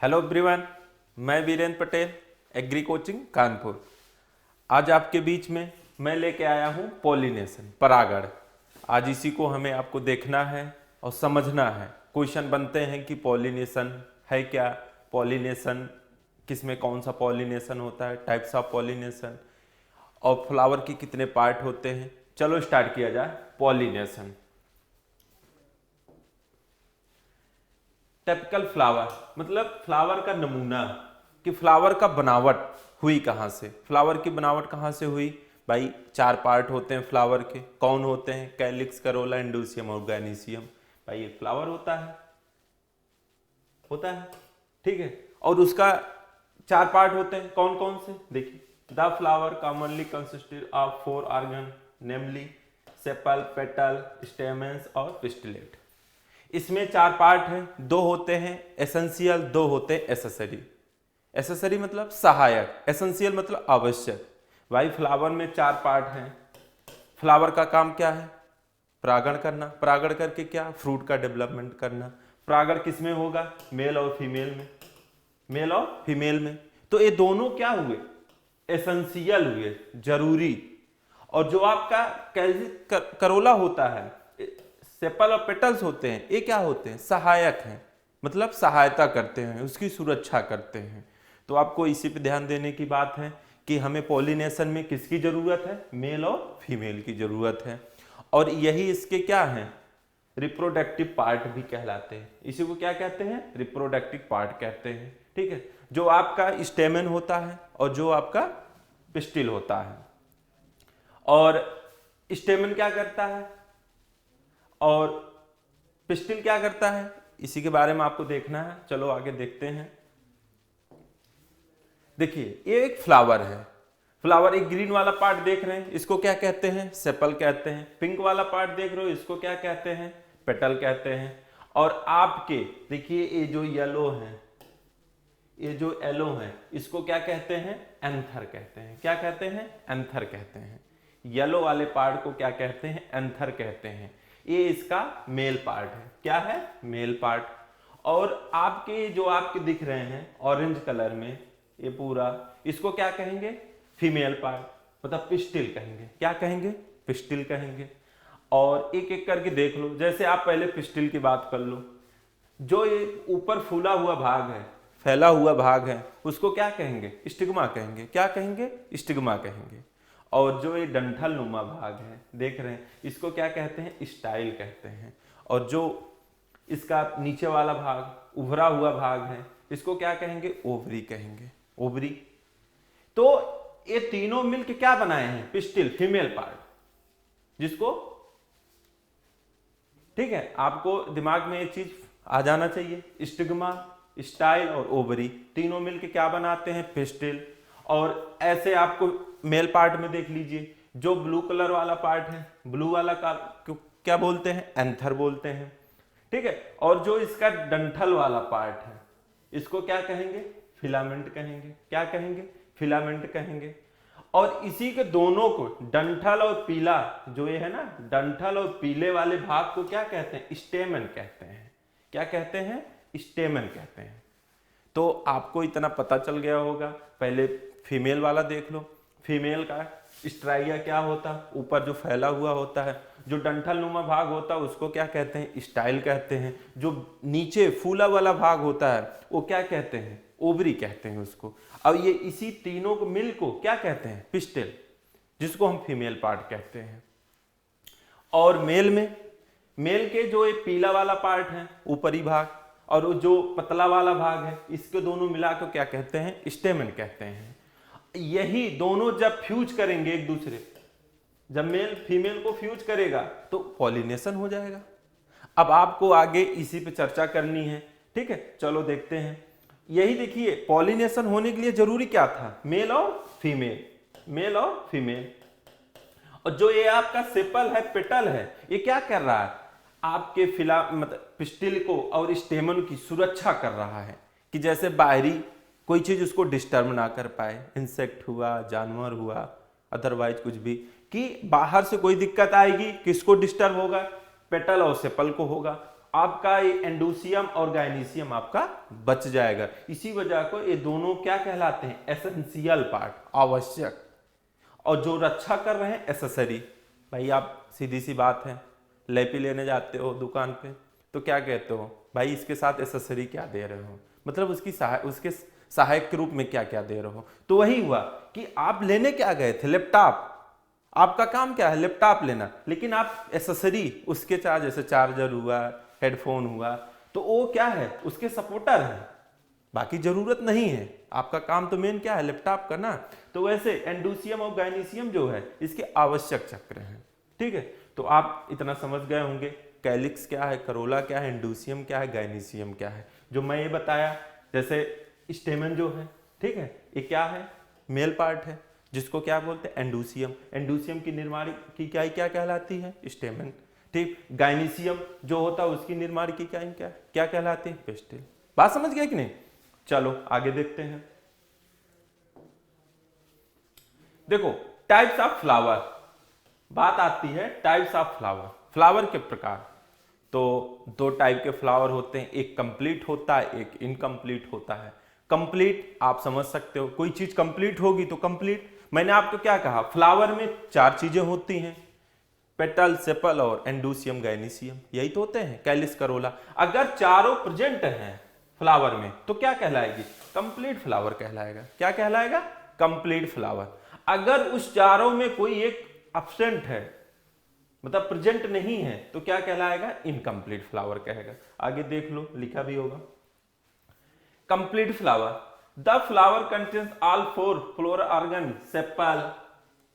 Hello everyone, मैं Virendra Patel, agree coaching Kanpur. आज आपके बीच में मैं लेके आया हूँ पॉलिनेशन, परागण। आज इसी को हमें आपको देखना है और समझना है। क्वेश्चन बनते हैं कि पॉलिनेशन है क्या, पॉलिनेशन किसमें कौन सा पॉलिनेशन होता है, टाइप्स ऑफ पॉलिनेशन, और फ्लावर के कितने पार्ट होते हैं। चलो स्टार्ट किया जाए। पॉलिनेशन, टिपिकल फ्लावर मतलब फ्लावर का नमूना, कि फ्लावर का बनावट हुई कहाँ से, फ्लावर की बनावट कहाँ से हुई। भाई 4 पार्ट होते हैं फ्लावर के। कौन होते हैं? कैलिक्स, करोला, इंडोसियम और गैनीसियम। भाई एक फ्लावर होता है, ठीक है। और उसका 4 पार्ट होते हैं। कौन कौन से? देखिए, the flower commonly consisted of 4 organ, namely sepal, petal, stamens और पिस्टिलेट। इसमें 4 पार्ट हैं। 2 होते हैं एसेंशियल, 2 होते हैं एसेसरी। एसेसरी मतलब सहायक, एसेंशियल मतलब आवश्यक। भाई फ्लावर में 4 पार्ट हैं। फ्लावर का काम क्या है? परागण करना। परागण करके क्या? फ्रूट का डेवलपमेंट करना। परागण किसमें होगा? मेल और फीमेल में, मेल और फीमेल में। तो ये दोनों क्या हुए? एसेंशियल हुए, जरूरी। और जो आपका करोला होता है, सेपल और पेटल्स होते हैं, ये क्या होते हैं? सहायक हैं, मतलब सहायता करते हैं, उसकी सुरक्षा करते हैं। तो आपको इसी पे ध्यान देने की बात है कि हमें पॉलिनेशन में किसकी जरूरत है? मेल और फीमेल की जरूरत है। और यही इसके क्या हैं? रिप्रोडक्टिव पार्ट भी कहलाते हैं। इसी को क्या कहते हैं? रिप्रोडक्टिव पार्ट कहते हैं, ठीक है। जो आपका स्टेमन होता है और जो आपका पिस्टिल होता है। और स्टेमन क्या करता है और पिस्टिल क्या करता है, इसी के बारे में आपको देखना है। चलो आगे देखते हैं। देखिए, ये एक फ्लावर है। फ्लावर, एक ग्रीन वाला पार्ट देख रहे हैं, इसको क्या कहते हैं? सेपल कहते हैं। पिंक वाला पार्ट देख रहे हो, इसको क्या कहते हैं? पेटल कहते हैं। और आपके देखिए, ये जो येलो है, इसको क्या कहते हैं? एंथर कहते हैं। क्या कहते हैं? एंथर कहते हैं। येलो वाले पार्ट को क्या कहते हैं? एंथर कहते हैं। ये इसका मेल पार्ट है। क्या है? Male part. और आपके जो आपके दिख रहे हैं ऑरेंज कलर में, ये पूरा, इसको क्या कहेंगे? फीमेल पार्ट, मतलब पिस्टिल कहेंगे। क्या कहेंगे? पिस्टिल कहेंगे। और एक एक करके देख लो। जैसे आप पहले पिस्टिल की बात कर लो। जो ये ऊपर फूला हुआ भाग है, फैला हुआ भाग है, उसको क्या कहेंगे? स्टिग्मा कहेंगे। क्या कहेंगे? स्टिग्मा कहेंगे। और जो ये डंठल नुमा भाग है, देख रहे हैं, इसको क्या कहते हैं? स्टाइल कहते हैं। और जो इसका नीचे वाला भाग, उभरा हुआ भाग है, इसको क्या कहेंगे? ओवरी कहेंगे। ओवरी। तो ये तीनों मिलकर क्या बनाए हैं? पिस्टिल, फीमेल पार्ट, जिसको, ठीक है, आपको दिमाग में ये चीज आ जाना चाहिए। स्टिग्मा, स्टाइल और ओवरी तीनों मिलकर क्या बनाते हैं? पिस्टिल। और ऐसे आपको मेल पार्ट में देख लीजिए, जो ब्लू कलर वाला पार्ट है, ब्लू वाला का क्या बोलते हैं? एंथर बोलते हैं, ठीक है। और जो इसका डंठल वाला पार्ट है, इसको क्या कहेंगे? फिलामेंट कहेंगे। क्या कहेंगे? फिलामेंट कहेंगे। और इसी के दोनों को, डंठल और पीला, जो ये है ना, डंठल और पीले वाले भाग को क्या कहते हैं? स्टेमन कहते हैं। क्या कहते हैं? स्टेमन कहते हैं। तो आपको इतना पता चल गया होगा। पहले फीमेल वाला देख लो। फीमेल का स्ट्राइया क्या होता है? ऊपर जो फैला हुआ होता है। जो डंठल नुमा भाग होता है, उसको क्या कहते हैं? स्टाइल कहते हैं। जो नीचे फूला वाला भाग होता है, वो क्या कहते हैं? ओवरी कहते हैं उसको। अब ये इसी तीनों को मिल को क्या कहते हैं? पिस्टिल, जिसको हम फीमेल पार्ट कहते हैं। और मेल के जो ये पीला वाला पार्ट है, ऊपरी भाग, और वो जो पतला वाला भाग है, इसके दोनों मिलाकर क्या कहते हैं? स्टेमन कहते हैं। यही दोनों जब फ्यूज करेंगे एक दूसरे, जब मेल फीमेल को फ्यूज करेगा तो पॉलिनेशन हो जाएगा। अब आपको आगे इसी पे चर्चा करनी है, ठीक है। चलो देखते हैं। यही देखिए, पॉलिनेशन होने के लिए जरूरी क्या था? मेल और फीमेल, मेल और फीमेल। और जो ये आपका सेपल है, पेटल है, ये क्या कर रहा है? आपके मतलब पिस्टिल को और स्टेमन की सुरक्षा कर रहा है, कि जैसे बाहरी कोई चीज उसको डिस्टर्ब ना कर पाए। इंसेक्ट हुआ, जानवर हुआ, अदरवाइज कुछ भी, कि बाहर से कोई दिक्कत आएगी, किसको डिस्टर्ब होगा? पेटल और सेपल को होगा। आपका ये एंडोसियम और गायनीसियम आपका बच जाएगा। इसी वजह को ये दोनों क्या कहलाते हैं, एसेंशियल पार्ट, आवश्यक, और जो रक्षा कर रहे हैं एसेसरी। भाई आप सीधी सी बात है, लैपी लेने जाते हो दुकान पे तो क्या कहते हो, भाई इसके साथ एसेसरी क्या दे रहे हो, मतलब उसके सहायक के रूप में क्या क्या दे रहे हो। तो वही हुआ कि आप लेने क्या गए थे, लैपटॉप, आपका काम क्या है लैपटॉप लेना, लेकिन आप एसेसरी उसके चार्ज, जैसे चार्जर हुआ, हेडफोन हुआ, तो वो क्या है, उसके सपोर्टर है, बाकी जरूरत नहीं है। आपका काम तो मेन क्या है, लैपटॉप का ना। तो वैसे एंडोसियम और गायनीसियम जो है इसके आवश्यक चक्र हैं। ठीक है, तो आप इतना समझ गए होंगे, कैलिक्स क्या है, करोला क्या है, एंडोसियम क्या है, गायनीसियम क्या है। जो मैं ये बताया, जैसे स्टेमन जो है, ठीक है, ये क्या है, मेल पार्ट है, जिसको क्या बोलते हैं, एंडोसियम। एंडोसियम की निर्माण की क्या कहलाती है, स्टेमन। ठीक, गायनीसियम जो होता है उसकी निर्माण की क्या कहलाती है, पेस्टिल। बात समझ गए कि नहीं। चलो आगे देखते हैं। देखो टाइप्स ऑफ फ्लावर, बात आती है टाइप्स ऑफ फ्लावर, फ्लावर के प्रकार। तो दो टाइप के फ्लावर होते हैं, एक कंप्लीट होता है, एक इनकम्प्लीट होता है। कंप्लीट आप समझ सकते हो, कोई चीज कंप्लीट होगी तो कंप्लीट। मैंने आपको क्या कहा, फ्लावर में 4 चीजें होती हैं, पेटल, सेपल और एंडोसियम, गायनीसियम, यही तो होते हैं, कैलिस, करोला। अगर चारों प्रेजेंट हैं फ्लावर में तो क्या कहलाएगी, कंप्लीट फ्लावर कहलाएगा। क्या कहलाएगा, कंप्लीट फ्लावर। अगर उस चारों में कोई एक एब्सेंट है, मतलब प्रेजेंट नहीं है, तो क्या कहलाएगा, इनकम्प्लीट फ्लावर कहेगा। आगे देख लो, लिखा भी होगा। Complete flower, the flower contains all 4 floral organ, sepal,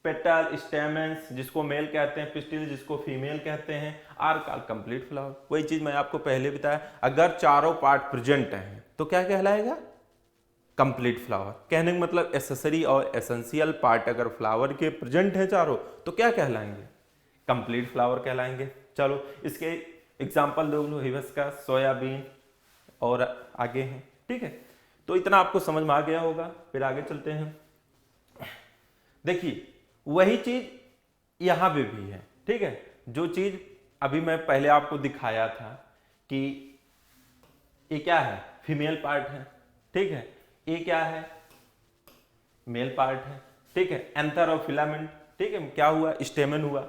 petal, stamens जिसको मेल कहते हैं, पिस्टिल जिसको फीमेल कहते हैं, आर कॉल्ड कंप्लीट फ्लावर। वही चीज मैं आपको पहले बताया, अगर चारों पार्ट प्रेजेंट हैं तो क्या कहलाएगा, कंप्लीट फ्लावर। कहने का मतलब एसेसरी और एसेंशियल पार्ट अगर फ्लावर के प्रेजेंट है चारों तो क्या कहलाएंगे, कंप्लीट फ्लावर कहलाएंगे। चलो इसके एग्जांपल देख लो, हिबिस्कस, सोयाबीन और आगे हैं। ठीक है, तो इतना आपको समझ में आ गया होगा। फिर आगे चलते हैं। देखिए वही चीज यहां पे भी है। ठीक है, जो चीज अभी मैं पहले आपको दिखाया था कि ये क्या है, फीमेल पार्ट है। ठीक है, ये क्या है, मेल पार्ट है। ठीक है, एंथर और फिलामेंट। ठीक है, क्या हुआ, स्टेमन हुआ,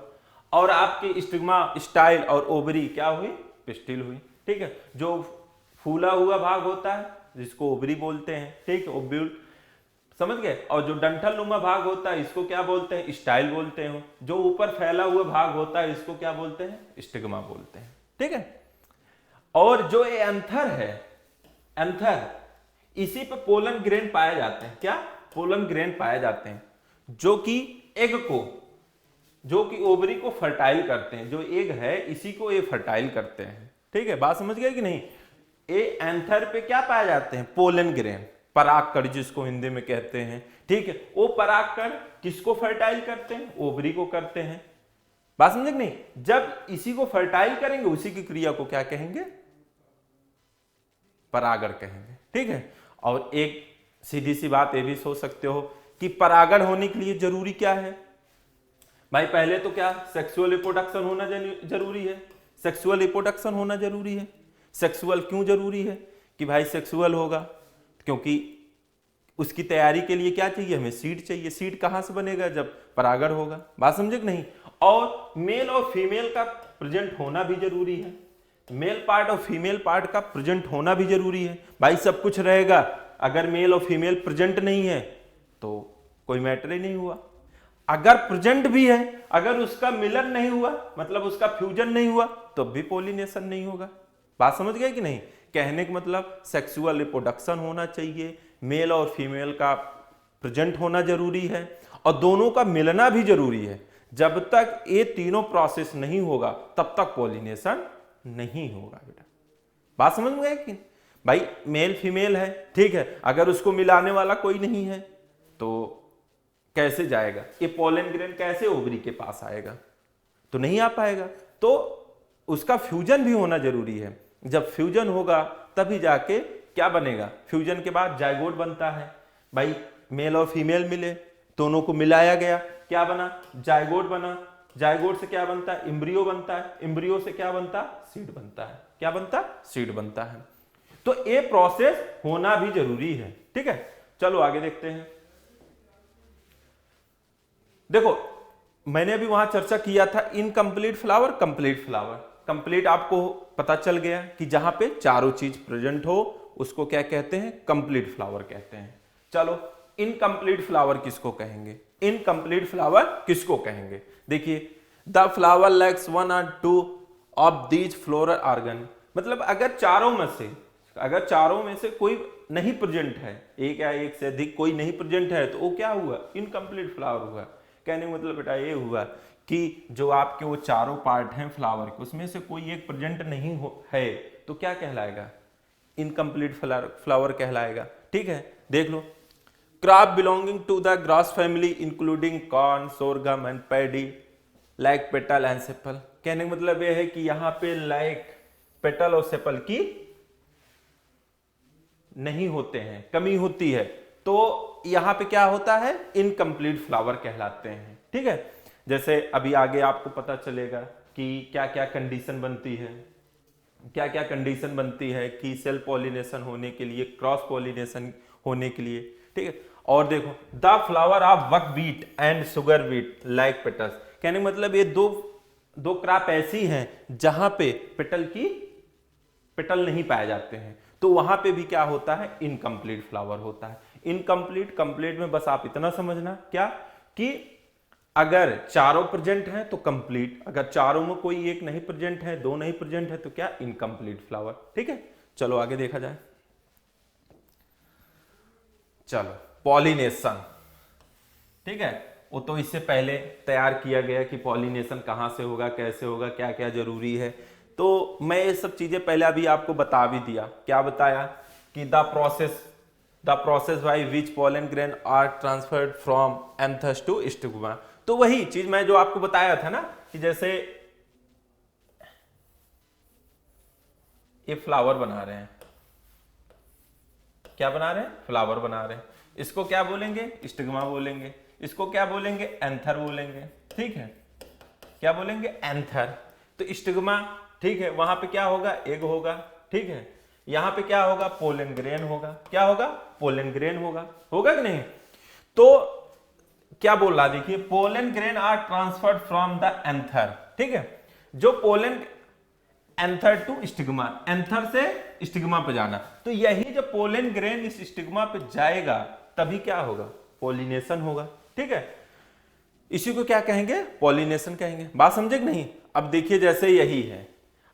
और आपकी स्टिग्मा, स्टाइल और ओवरी क्या हुई, पिस्टिल हुई। ठीक है, जो फूला हुआ भाग होता है जिसको ओवरी बोलते हैं, ठीक है, ओव्यूल, समझ गए। और जो डंठल नुमा भाग होता है इसको क्या बोलते हैं, स्टाइल बोलते हैं। जो ऊपर फैला हुआ भाग होता है इसको क्या बोलते हैं, स्टिग्मा बोलते हैं। ठीक है, और जो ये एंथर है, एंथर, इसी पे पोलन ग्रेन पाए जाते हैं। क्या, पोलन ग्रेन पाए जाते हैं, जो कि एग को, जो कि ओवरी को फर्टाइल करते हैं। जो एग है इसी को ये फर्टाइल करते हैं। ठीक है, बात समझ गए कि नहीं। ये एंथर पे क्या पाए जाते हैं, पोलन ग्रेन, परागकण जिसको हिंदी में कहते हैं। ठीक है, वो परागकण किसको फर्टाइल करते हैं, ओवरी को करते हैं। बात समझे कि नहीं। जब इसी को फर्टाइल करेंगे उसी की क्रिया को क्या कहेंगे, परागण कहेंगे। ठीक है, और एक सीधी सी बात ये भी सोच सकते हो कि परागण होने के लिए जरूरी क्या है भाई, पहले तो क्या, सेक्सुअल रिप्रोडक्शन होना जरूरी है। सेक्सुअल रिप्रोडक्शन होना जरूरी है। सेक्सुअल क्यों जरूरी है कि भाई सेक्सुअल होगा, क्योंकि उसकी तैयारी के लिए क्या चाहिए, हमें सीड चाहिए। सीड कहां से बनेगा, जब परागण होगा। बात समझे कि नहीं। और मेल और फीमेल का प्रेजेंट होना भी जरूरी है। मेल पार्ट और फीमेल पार्ट का प्रेजेंट होना भी जरूरी है। भाई सब कुछ रहेगा, अगर मेल और फीमेल प्रेजेंट नहीं है तो कोई मैटर ही नहीं हुआ। अगर प्रेजेंट भी है, अगर उसका मिलन नहीं हुआ, मतलब उसका फ्यूजन नहीं हुआ, तो भी पोलिनेशन नहीं होगा। बात समझ गए कि नहीं। कहने का मतलब सेक्सुअल रिप्रोडक्शन होना चाहिए, मेल और फीमेल का प्रेजेंट होना जरूरी है, और दोनों का मिलना भी जरूरी है। जब तक ये तीनों प्रोसेस नहीं होगा तब तक पोलिनेशन नहीं होगा बेटा। बात समझ में गए कि भाई मेल फीमेल है, ठीक है, अगर उसको मिलाने वाला कोई नहीं है तो कैसे जाएगा ये पोलन ग्रेन, कैसे ओवरी के पास आएगा, तो नहीं आ पाएगा। तो उसका फ्यूजन भी होना जरूरी है। जब फ्यूजन होगा तभी जाके क्या बनेगा, फ्यूजन के बाद जायगोट बनता है। भाई मेल और फीमेल मिले, दोनों को मिलाया गया, क्या बना, जायगोट बना। जायगोट से क्या बनता है, एम्ब्रियो बनता है। एम्ब्रियो से क्या बनता है, सीड बनता है। क्या बनता है, सीड बनता है। तो ये प्रोसेस होना भी जरूरी है, ठीक है। चलो आगे देखते हैं। देखो मैंने अभी वहां चर्चा किया था incomplete flower, complete flower. Complete आपको पता चल गया कि जहां पे चारों चीज प्रेजेंट हो उसको क्या कहते हैं, कंप्लीट फ्लावर कहते हैं। चलो इनकम्प्लीट फ्लावर किसको कहेंगे, इनकम्प्लीट फ्लावर किसको कहेंगे। देखिए द फ्लावर लैक्स वन और two of these floral organ, मतलब अगर चारों में से कोई नहीं प्रेजेंट है, एक या एक से अधिक कोई नहीं प्रेजेंट है, तो वो क्या हुआ, इनकम्प्लीट फ्लावर हुआ। कहने का मतलब बेटा ये हुआ कि जो आपके वो चारों पार्ट हैं फ्लावर के, उसमें से कोई एक प्रेजेंट नहीं है तो क्या कहलाएगा, इनकम्प्लीट फ्लावर कहलाएगा, ठीक है। देख लो, crop belonging to the grass family including corn, sorghum and paddy, like petal and sepal. कहने का मतलब यह है कि यहां पे लाइक, पेटल और सेपल की नहीं होते हैं, कमी होती है, तो यहां पे क्या होता है, इनकम्प्लीट फ्लावर कहलाते हैं, ठीक है। जैसे अभी आगे आपको पता चलेगा कि क्या क्या कंडीशन बनती है, क्या क्या कंडीशन बनती है कि सेल्फ पॉलिनेशन होने के लिए, क्रॉस पॉलिनेशन होने के लिए, ठीक है। और देखो the flower of buckwheat and sugar wheat like petals, कहने का मतलब ये दो क्रॉप ऐसी हैं जहां पे पेटल नहीं पाए जाते हैं, तो वहां पे भी क्या होता है, इनकम्प्लीट फ्लावर होता है। इनकम्प्लीट, कंप्लीट में बस आप इतना समझना क्या कि अगर चारों प्रेजेंट हैं तो कंप्लीट, अगर चारों में कोई एक नहीं प्रेजेंट है, दो नहीं प्रेजेंट है, तो क्या, इनकम्प्लीट फ्लावर, ठीक है। चलो आगे देखा जाए। चलो पॉलिनेशन, ठीक है, वो तो इससे पहले तैयार किया गया कि पॉलिनेशन कहां से होगा, कैसे होगा, क्या क्या जरूरी है। तो मैं ये सब चीजें पहले अभी आपको बता भी दिया। क्या बताया कि the process by which pollen grain are transferred from anthers to stigma. तो वही चीज मैं जो आपको बताया था ना कि जैसे ये फ्लावर बना रहे हैं, क्या बना रहे हैं, फ्लावर बना रहे हैं, इसको क्या बोलेंगे, स्टिग्मा बोलेंगे, इसको क्या बोलेंगे, एंथर बोलेंगे, ठीक है, क्या बोलेंगे, एंथर। तो स्टिग्मा, ठीक है, वहां पे क्या होगा, एग होगा, ठीक है, यहां पे क्या होगा, पोलन ग्रेन होगा, क्या होगा, पोलन ग्रेन होगा कि नहीं। तो क्या बोल रहा, देखिए pollen grain are transferred from the anther, ठीक है, जो pollen anther to stigma, anther से स्टिग्मा पे जाना, तो यही जब पोलन ग्रेन इस स्टिग्मा पे जाएगा तभी क्या होगा, पॉलिनेशन होगा, ठीक है। इसी को क्या कहेंगे, पॉलिनेशन कहेंगे। बात समझे कि नहीं। अब देखिए जैसे यही है,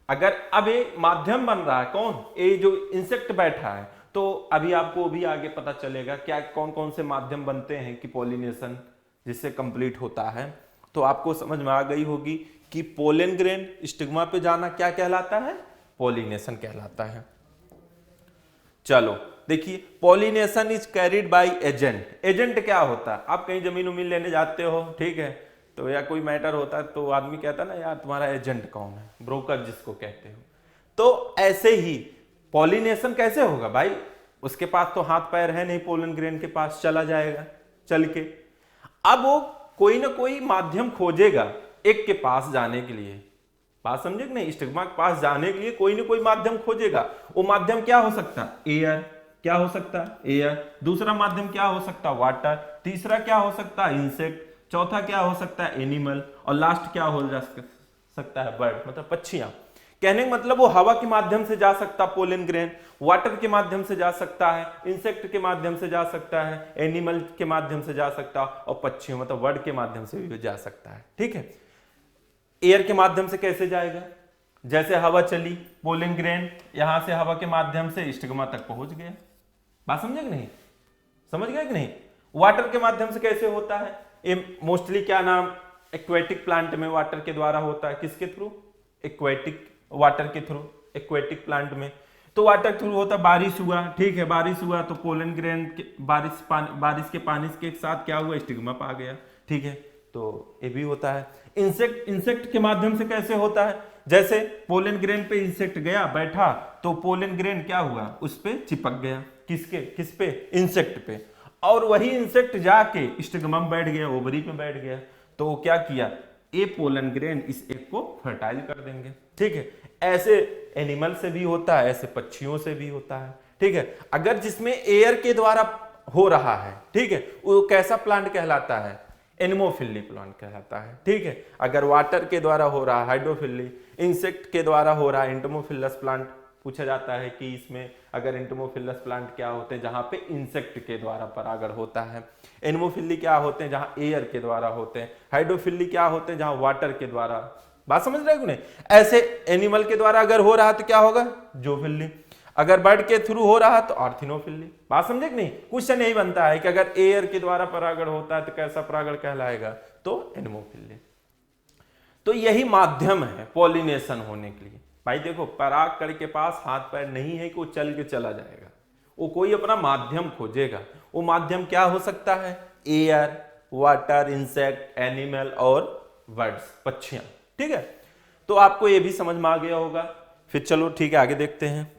अगर अब ये माध्यम बन रहा है, कौन, ये जो इंसेक्ट बैठा है, तो अभी आपको भी आगे पता चलेगा क्या कौन कौन से माध्यम बनते हैं कि पॉलिनेशन जिससे कंप्लीट होता है। तो आपको समझ में आ गई होगी कि पोलन ग्रेन स्टिग्मा पे जाना क्या कहलाता है, पॉलिनेशन कहलाता है। चलो देखिए, pollination is carried by agent. Agent क्या होता है, आप कहीं जमीन उमीन लेने जाते हो, ठीक है, तो या कोई मैटर होता है तो आदमी कहता है ना, यार तुम्हारा एजेंट कौन है, ब्रोकर जिसको कहते हो। तो ऐसे ही पॉलिनेशन कैसे होगा भाई, उसके पास तो हाथ पैर है नहीं, पोलन ग्रेन के पास चला जाएगा चल के, अब वो कोई ना कोई माध्यम खोजेगा एक के पास जाने के लिए। बात समझे कि नहीं, स्टिग्मा के पास जाने के लिए कोई ना कोई माध्यम खोजेगा। वो माध्यम क्या हो सकता है, एयर, क्या हो सकता है, एयर। दूसरा माध्यम क्या हो सकता है, वाटर। तीसरा क्या हो सकता है, इंसेक्ट। चौथा क्या हो सकता है, एनिमल। और लास्ट क्या हो सकता है, बर्ड, मतलब पक्षियां। कहने का मतलब वो हवा के माध्यम से जा सकता है पोलन ग्रेन, वाटर के माध्यम से जा सकता है, इंसेक्ट के माध्यम से जा सकता है, एनिमल के माध्यम से जा सकता है, और पक्षियों मतलब बर्ड के माध्यम से भी जा सकता है, ठीक है। एयर के माध्यम से कैसे जाएगा, जैसे हवा चली, पोलन ग्रेन यहां से हवा के माध्यम से स्टिग्मा तक पहुंच गया। बात समझे कि नहीं, समझ गए कि नहीं। वाटर के माध्यम से कैसे होता है, ये मोस्टली क्या नाम, एक्वेटिक प्लांट में वाटर के द्वारा होता है, किसके थ्रू, एक्वेटिक वाटर के थ्रू, एक्वेटिक प्लांट में। तो वाटर थ्रू होता, बारिश हुआ, ठीक है, बारिश हुआ तो पोलन ग्रेन के बारिश के पानी के साथ क्या हुआ, स्टिग्मा पा गया, ठीक है, तो ये भी होता है। इंसेक्ट के माध्यम से कैसे होता है, जैसे पोलन ग्रेन पे इंसेक्ट गया बैठा, तो पोलन ग्रेन क्या हुआ, उस पे चिपक गया, किस पे, इंसेक्ट पे, और वही इंसेक्ट जाके स्टिग्मा में बैठ गया, ओवरी पे बैठ गया, तो क्या किया, ये पोलन ग्रेन इस एग को फर्टाइल कर देंगे, ठीक है। ऐसे एनिमल से भी होता है, ऐसे पक्षियों से भी होता है, ठीक है। अगर जिसमें एयर के द्वारा हो रहा है, ठीक है, वो कैसा प्लांट कहलाता है? एनिमोफिली प्लांट कहलाता है, ठीक है। अगर वाटर के द्वारा हो रहा है हाइड्रोफिली, इंसेक्ट के द्वारा हो रहा है एंटोमोफिलस प्लांट। पूछा जाता है कि इसमें अगर एंटोमोफिलस प्लांट क्या होते हैं? जहां पे इंसेक्ट के द्वारा परागण होता है। एनिमोफिली क्या होते हैं? जहां एयर के द्वारा होते हैं। हाइड्रोफिली क्या होते हैं? जहां वाटर के द्वारा। बात समझ रहे हो नहीं? ऐसे एनिमल के द्वारा अगर हो रहा तो क्या होगा? जूफिली। अगर बर्ड के थ्रू हो रहा तो आर्थिनोफिली। बात समझे कि नहीं? क्वेश्चन यही बनता है कि अगर एयर के द्वारा परागण होता है तो कैसा परागण कहलाएगा? तो एनिमोफिली। तो यही माध्यम है पॉलिनेशन होने के लिए। भाई देखो, परागकण के पास हाथ पैर नहीं है कि वो चल के चला जाएगा, वो कोई अपना माध्यम खोजेगा। वो माध्यम क्या हो सकता है? एयर, वाटर, इंसेक्ट, एनिमल और बर्ड्स, पक्षियां, ठीक है। तो आपको ये भी समझ में आ गया होगा। फिर चलो ठीक है, आगे देखते हैं।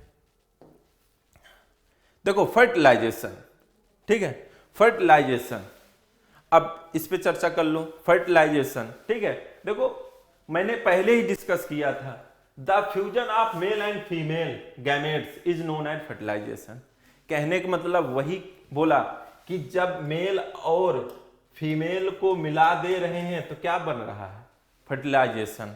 देखो फर्टिलाइजेशन, ठीक है, फर्टिलाइजेशन, अब इस पे चर्चा कर लो। फर्टिलाइजेशन, ठीक है। देखो मैंने पहले ही डिस्कस किया था, the fusion of male and female gametes is known as fertilisation. कहने का मतलब वही बोला कि जब मेल और फीमेल को मिला दे रहे हैं तो क्या बन रहा है? फर्टिलाइजेशन।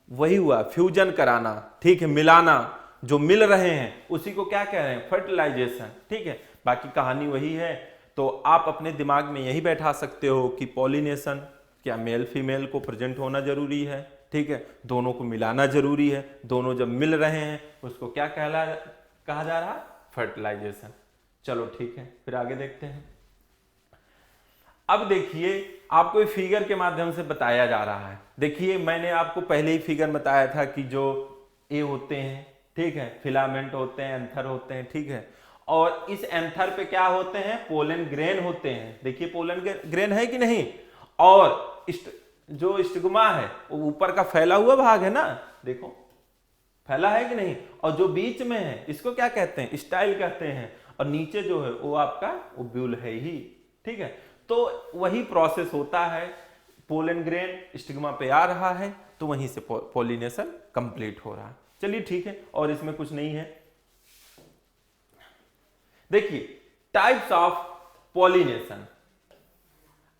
वही हुआ, फ्यूजन कराना, ठीक है, मिलाना, जो मिल रहे हैं उसी को क्या कह रहे हैं? फर्टिलाइजेशन, ठीक है। बाकी कहानी वही है। तो आप अपने दिमाग में यही बैठा सकते हो कि पॉलिनेशन क्या मेल फीमेल को प्रेजेंट होना जरूरी है, ठीक है, दोनों को मिलाना जरूरी है, दोनों जब मिल रहे हैं उसको क्या कहा जा रहा है? फर्टिलाइजेशन। चलो ठीक है, फिर आगे देखते हैं। अब देखिए, आपको फिगर के माध्यम से बताया जा रहा है। देखिए मैंने आपको पहले ही फिगर बताया था कि जो ये होते हैं, ठीक है, फिलामेंट होते हैं, एंथर होते हैं, ठीक है, और इस एंथर पे क्या होते हैं? पोलन ग्रेन होते हैं। देखिए पोलन ग्रेन है कि नहीं? और जो स्टिग्मा है वो ऊपर का फैला हुआ भाग है ना, देखो फैला है कि नहीं? और जो बीच में है इसको क्या कहते हैं? स्टाइल कहते हैं। और नीचे जो है वो आपका ओब्यूल है ही, ठीक है। तो वही प्रोसेस होता है, पोलन ग्रेन स्टिग्मा पे आ रहा है तो वहीं से पॉलिनेशन कंप्लीट हो रहा है। चलिए ठीक है, और इसमें कुछ नहीं है। देखिए टाइप्स ऑफ पॉलिनेशन,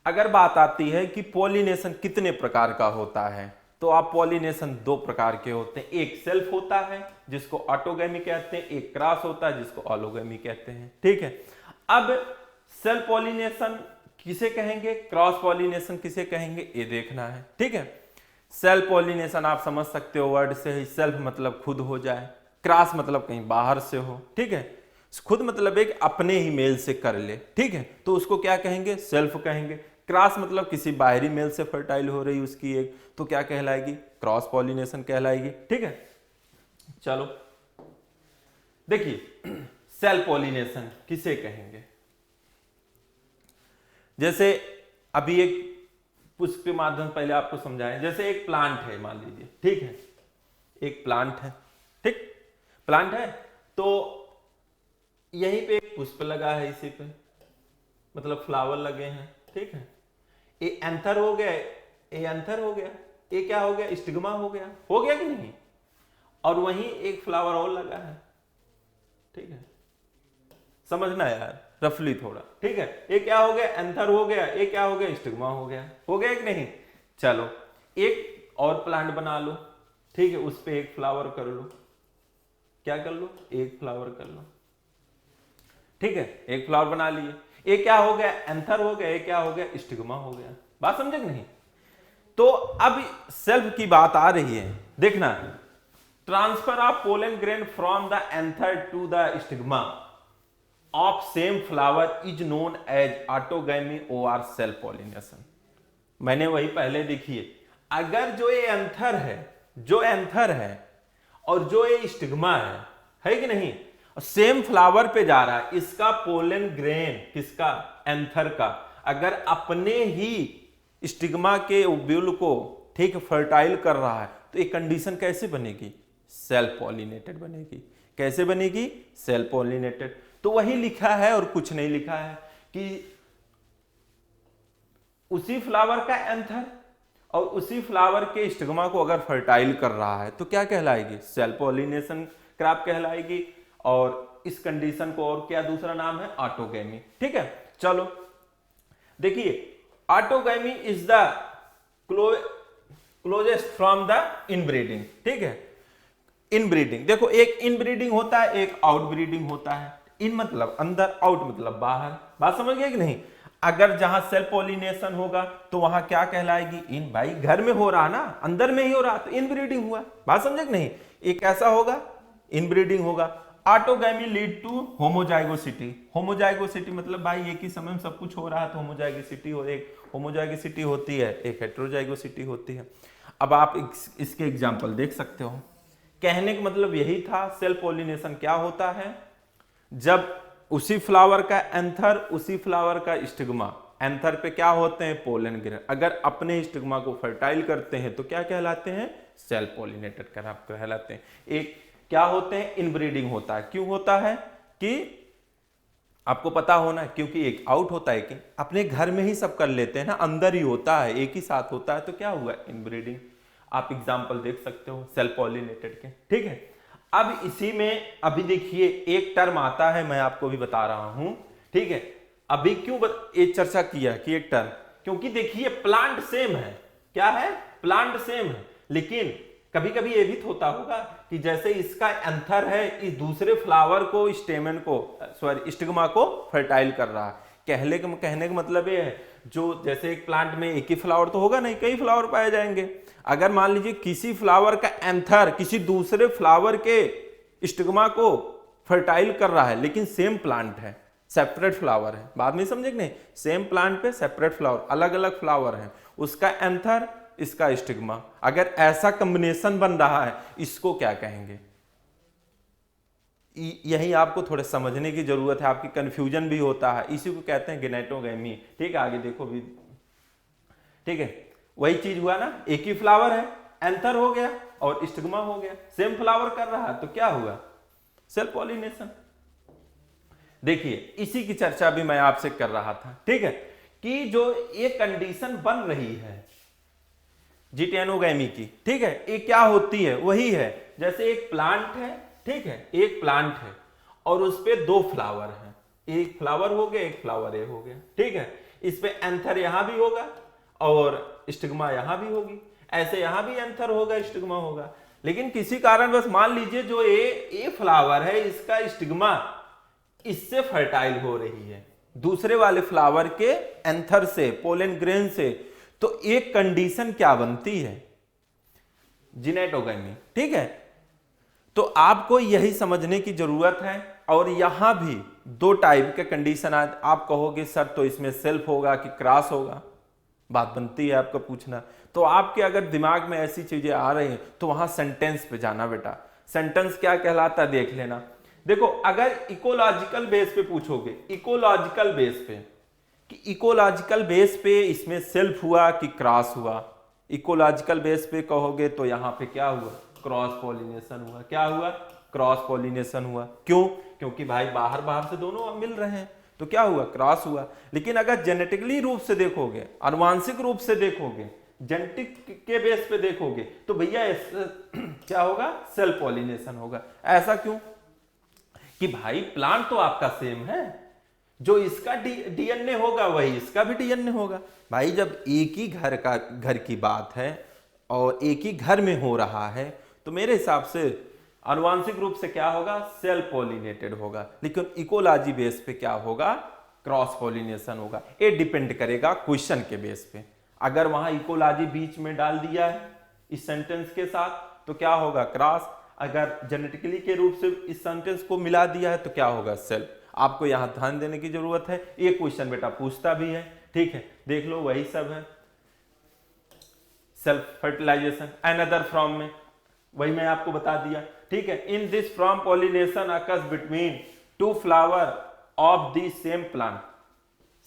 अगर बात आती है कि पॉलिनेशन कितने प्रकार का होता है, तो आप पॉलिनेशन दो प्रकार के होते हैं। एक सेल्फ होता है जिसको ऑटोगैमी कहते हैं, एक क्रॉस होता है जिसको ऑलोगैमी कहते हैं, ठीक है। अब सेल्फ पॉलिनेशन किसे कहेंगे, क्रॉस पॉलिनेशन किसे कहेंगे, ये देखना है, ठीक है। सेल्फ पॉलिनेशन आप समझ सकते हो वर्ड से ही, सेल्फ मतलब खुद हो जाए, क्रॉस मतलब कहीं बाहर से हो, ठीक है। खुद मतलब एक अपने ही मेल से कर ले, ठीक है, तो उसको क्या कहेंगे? सेल्फ कहेंगे। क्रॉस मतलब किसी बाहरी मेल से फर्टाइल हो रही उसकी एक, तो क्या कहलाएगी? क्रॉस पॉलिनेशन कहलाएगी, ठीक है। चलो देखिए सेल्फ पॉलिनेशन किसे कहेंगे? जैसे अभी एक पुष्प के माध्यम पहले आपको समझाएं। जैसे एक प्लांट है मान लीजिए, ठीक है, एक प्लांट है, ठीक, प्लांट है, तो यहीं पे एक पुष्प लगा है, इसी पे मतलब फ्लावर लगे हैं, ठीक है। ये एंथर हो गया, ये एंथर हो गया, ये क्या हो गया? स्टिग्मा हो गया कि नहीं? और वहीं एक फ्लावर और लगा है, ठीक है, समझना यार रफली थोड़ा, ठीक है। ये क्या हो गया? एंथर हो गया, ये क्या हो गया? स्टिग्मा हो गया कि नहीं? चलो एक और प्लांट बना लो, ठीक है, उस पे एक फ्लावर कर लो, क्या कर लो? एक फ्लावर कर लो, ठीक है, एक फ्लावर बना लिए। ये क्या हो गया? एंथर हो गया, ये क्या हो गया? स्टिग्मा हो गया। बात समझे कि नहीं? तो अब सेल्फ की बात आ रही है, देखना, transfer of pollen grain from the anther to the stigma of same flower is known as autogamy और सेल्फ पॉलिनेशन। मैंने वही पहले देखिए, अगर जो ये एंथर है और जो ये स्टिग्मा है कि नहीं, सेम फ्लावर पे जा रहा है, इसका पोलन ग्रेन किसका? एंथर का, अगर अपने ही स्टिग्मा के ओव्यूल को, ठीक, फर्टाइल कर रहा है, तो एक कंडीशन कैसे बनेगी? सेल्फ पॉलिनेटेड बनेगी। कैसे बनेगी? Self pollinated. तो वही लिखा है और कुछ नहीं लिखा है कि उसी फ्लावर का एंथर और उसी फ्लावर के स्टिग्मा को अगर फर्टाइल कर रहा है तो क्या कहलाएगी? सेल्फ पॉलिनेशन क्रॉप कहलाएगी। और इस कंडीशन को और क्या दूसरा नाम है? ऑटोगैमी। ठीक है, चलो देखिए, autogamy is the closest from the inbreeding. ठीक है, इनब्रीडिंग देखो, एक इनब्रीडिंग होता है, एक आउटब्रीडिंग होता है। इन मतलब अंदर, आउट मतलब बाहर। बात समझ गए कि नहीं? अगर जहां सेल्फ पॉलिनेशन होगा तो वहां क्या कहलाएगी? इन। भाई घर में हो रहा ना, अंदर में ही हो रहा, तो इनब्रीडिंग हुआ। बात समझे कि नहीं? एक ऐसा होगा, इनब्रीडिंग होगा। Autogamy lead to homozygosity. Homozygosity मतलब भाई एक ही समय में सब कुछ हो रहा है तो होमोजाइगोसिटी हो, एक होमोजाइगोसिटी होती है, एक हेटेरोजाइगोसिटी होती है। अब आप इसके एग्जांपल देख सकते हो। कहने का मतलब यही था, सेल्फ पॉलिनेशन क्या होता है? जब उसी फ्लावर का एंथर, उसी फ्लावर का स्टिग्मा, एंथर पे क्या होते हैं? पोलन ग्रेन, अगर अपने स्टिग्मा को फर्टाइल करते हैं तो क्या कहलाते हैं? सेल्फ पॉलिनेटेड क्रॉप कहलाते हैं। एक क्या होते हैं? इनब्रीडिंग होता है। क्यों होता है? कि आपको पता होना है, क्योंकि एक आउट होता है कि अपने घर में ही सब कर लेते हैं ना, अंदर ही होता है, एक ही साथ होता है, तो क्या हुआ? इनब्रीडिंग। आप एग्जाम्पल देख सकते हो सेल्फ पॉलिनेटेड के। ठीक है, अब इसी में अभी देखिए एक टर्म आता है, मैं आपको भी बता रहा हूं। ठीक है, अभी क्यों ये चर्चा किया कि एक टर्म? क्योंकि देखिए प्लांट सेम है। क्या है? प्लांट सेम है, लेकिन कभी कभी ये भी होता होगा कि जैसे इसका एंथर है, इस दूसरे फ्लावर को, स्टेमन को, सॉरी स्टिग्मा को फर्टाइल कर रहा है। कहने का मतलब ये है, जो जैसे एक प्लांट में एक ही फ्लावर तो होगा नहीं, कई फ्लावर पाए जाएंगे। अगर मान लीजिए किसी फ्लावर का एंथर किसी दूसरे फ्लावर के स्टिग्मा को फर्टाइल कर रहा है, लेकिन सेम प्लांट है, सेपरेट फ्लावर है। बात नहीं समझे कि नहीं? सेम प्लांट पे सेपरेट फ्लावर, अलग अलग फ्लावर है, उसका एंथर, इसका स्टिग्मा, अगर ऐसा कॉम्बिनेशन बन रहा है, इसको क्या कहेंगे? यही आपको थोड़े समझने की जरूरत है, आपकी कंफ्यूजन भी होता है, इसी को कहते हैं गेनेटोगैमी। ठीक है, आगे देखो भी। ठीक है, वही चीज हुआ ना, एक ही फ्लावर है, एंथर हो गया और स्टिग्मा हो गया, सेम फ्लावर कर रहा है, तो क्या हुआ? Self pollination. देखिए इसी की चर्चा भी मैं आपसे कर रहा था। ठीक है, कि जो ये कंडीशन बन रही है जिटेनोगैमी की, ठीक है, ये क्या होती है? वही है जैसे एक प्लांट है, ठीक है, एक प्लांट है और उस पे दो फ्लावर हैं, एक फ्लावर हो गया, एक फ्लावर ए हो गया। ठीक है, इस पे एंथर यहां भी होगा और स्टिग्मा यहां भी होगी, ऐसे यहां भी एंथर होगा, स्टिग्मा होगा। लेकिन किसी कारण बस मान लीजिए जो ए फ्लावर है, इसका स्टिग्मा इससे फर्टाइल हो रही है दूसरे वाले फ्लावर के एंथर से, पोलन ग्रेन से, तो एक कंडीशन क्या बनती है? जिनेटोगैमी। ठीक है, तो आपको यही समझने की जरूरत है। और यहां भी दो टाइप के कंडीशन आप कहोगे सर तो इसमें सेल्फ होगा कि क्रॉस होगा, बात बनती है आपका पूछना। तो आपके अगर दिमाग में ऐसी चीजें आ रही हैं तो वहां सेंटेंस पे जाना बेटा। सेंटेंस क्या कहलाता है देख लेना। देखो अगर इकोलॉजिकल बेस पे पूछोगे, इकोलॉजिकल बेस पे, कि इकोलॉजिकल बेस पे इसमें सेल्फ हुआ कि क्रॉस हुआ, इकोलॉजिकल बेस पे कहोगे तो यहां पे क्या हुआ? क्रॉस पॉलिनेशन हुआ। क्या हुआ? क्रॉस पॉलिनेशन हुआ। क्यों? क्योंकि भाई बाहर बाहर से दोनों मिल रहे हैं, तो क्या हुआ? क्रॉस हुआ। लेकिन अगर जेनेटिकली रूप से देखोगे, आनुवांशिक रूप से देखोगे, जेनेटिक के बेस पे देखोगे, तो भैया क्या होगा? सेल्फ पॉलिनेशन होगा। ऐसा क्यों? कि भाई प्लांट तो आपका सेम है, जो इसका डीएनए होगा वही इसका भी डीएनए होगा। भाई जब एक ही घर की बात है और एक ही घर में हो रहा है, तो मेरे हिसाब से आनुवांशिक रूप से क्या होगा? सेल्फ पॉलिनेटेड होगा। लेकिन इकोलॉजी बेस पे क्या होगा? क्रॉस पॉलिनेशन होगा। ये डिपेंड करेगा क्वेश्चन के बेस पे। अगर वहां इकोलॉजी बीच में डाल दिया है इस सेंटेंस के साथ तो क्या होगा? क्रॉस। अगर जेनेटिकली के रूप से इस सेंटेंस को मिला दिया है तो क्या होगा? सेल्फ। आपको यहां ध्यान देने की जरूरत है, ये क्वेश्चन बेटा पूछता भी है। ठीक है, देख लो वही सब है। सेल्फ फर्टिलाइजेशन अनदर फ्रॉम में वही मैं आपको बता दिया। ठीक है, in this from pollination occurs between two flower of the same plant.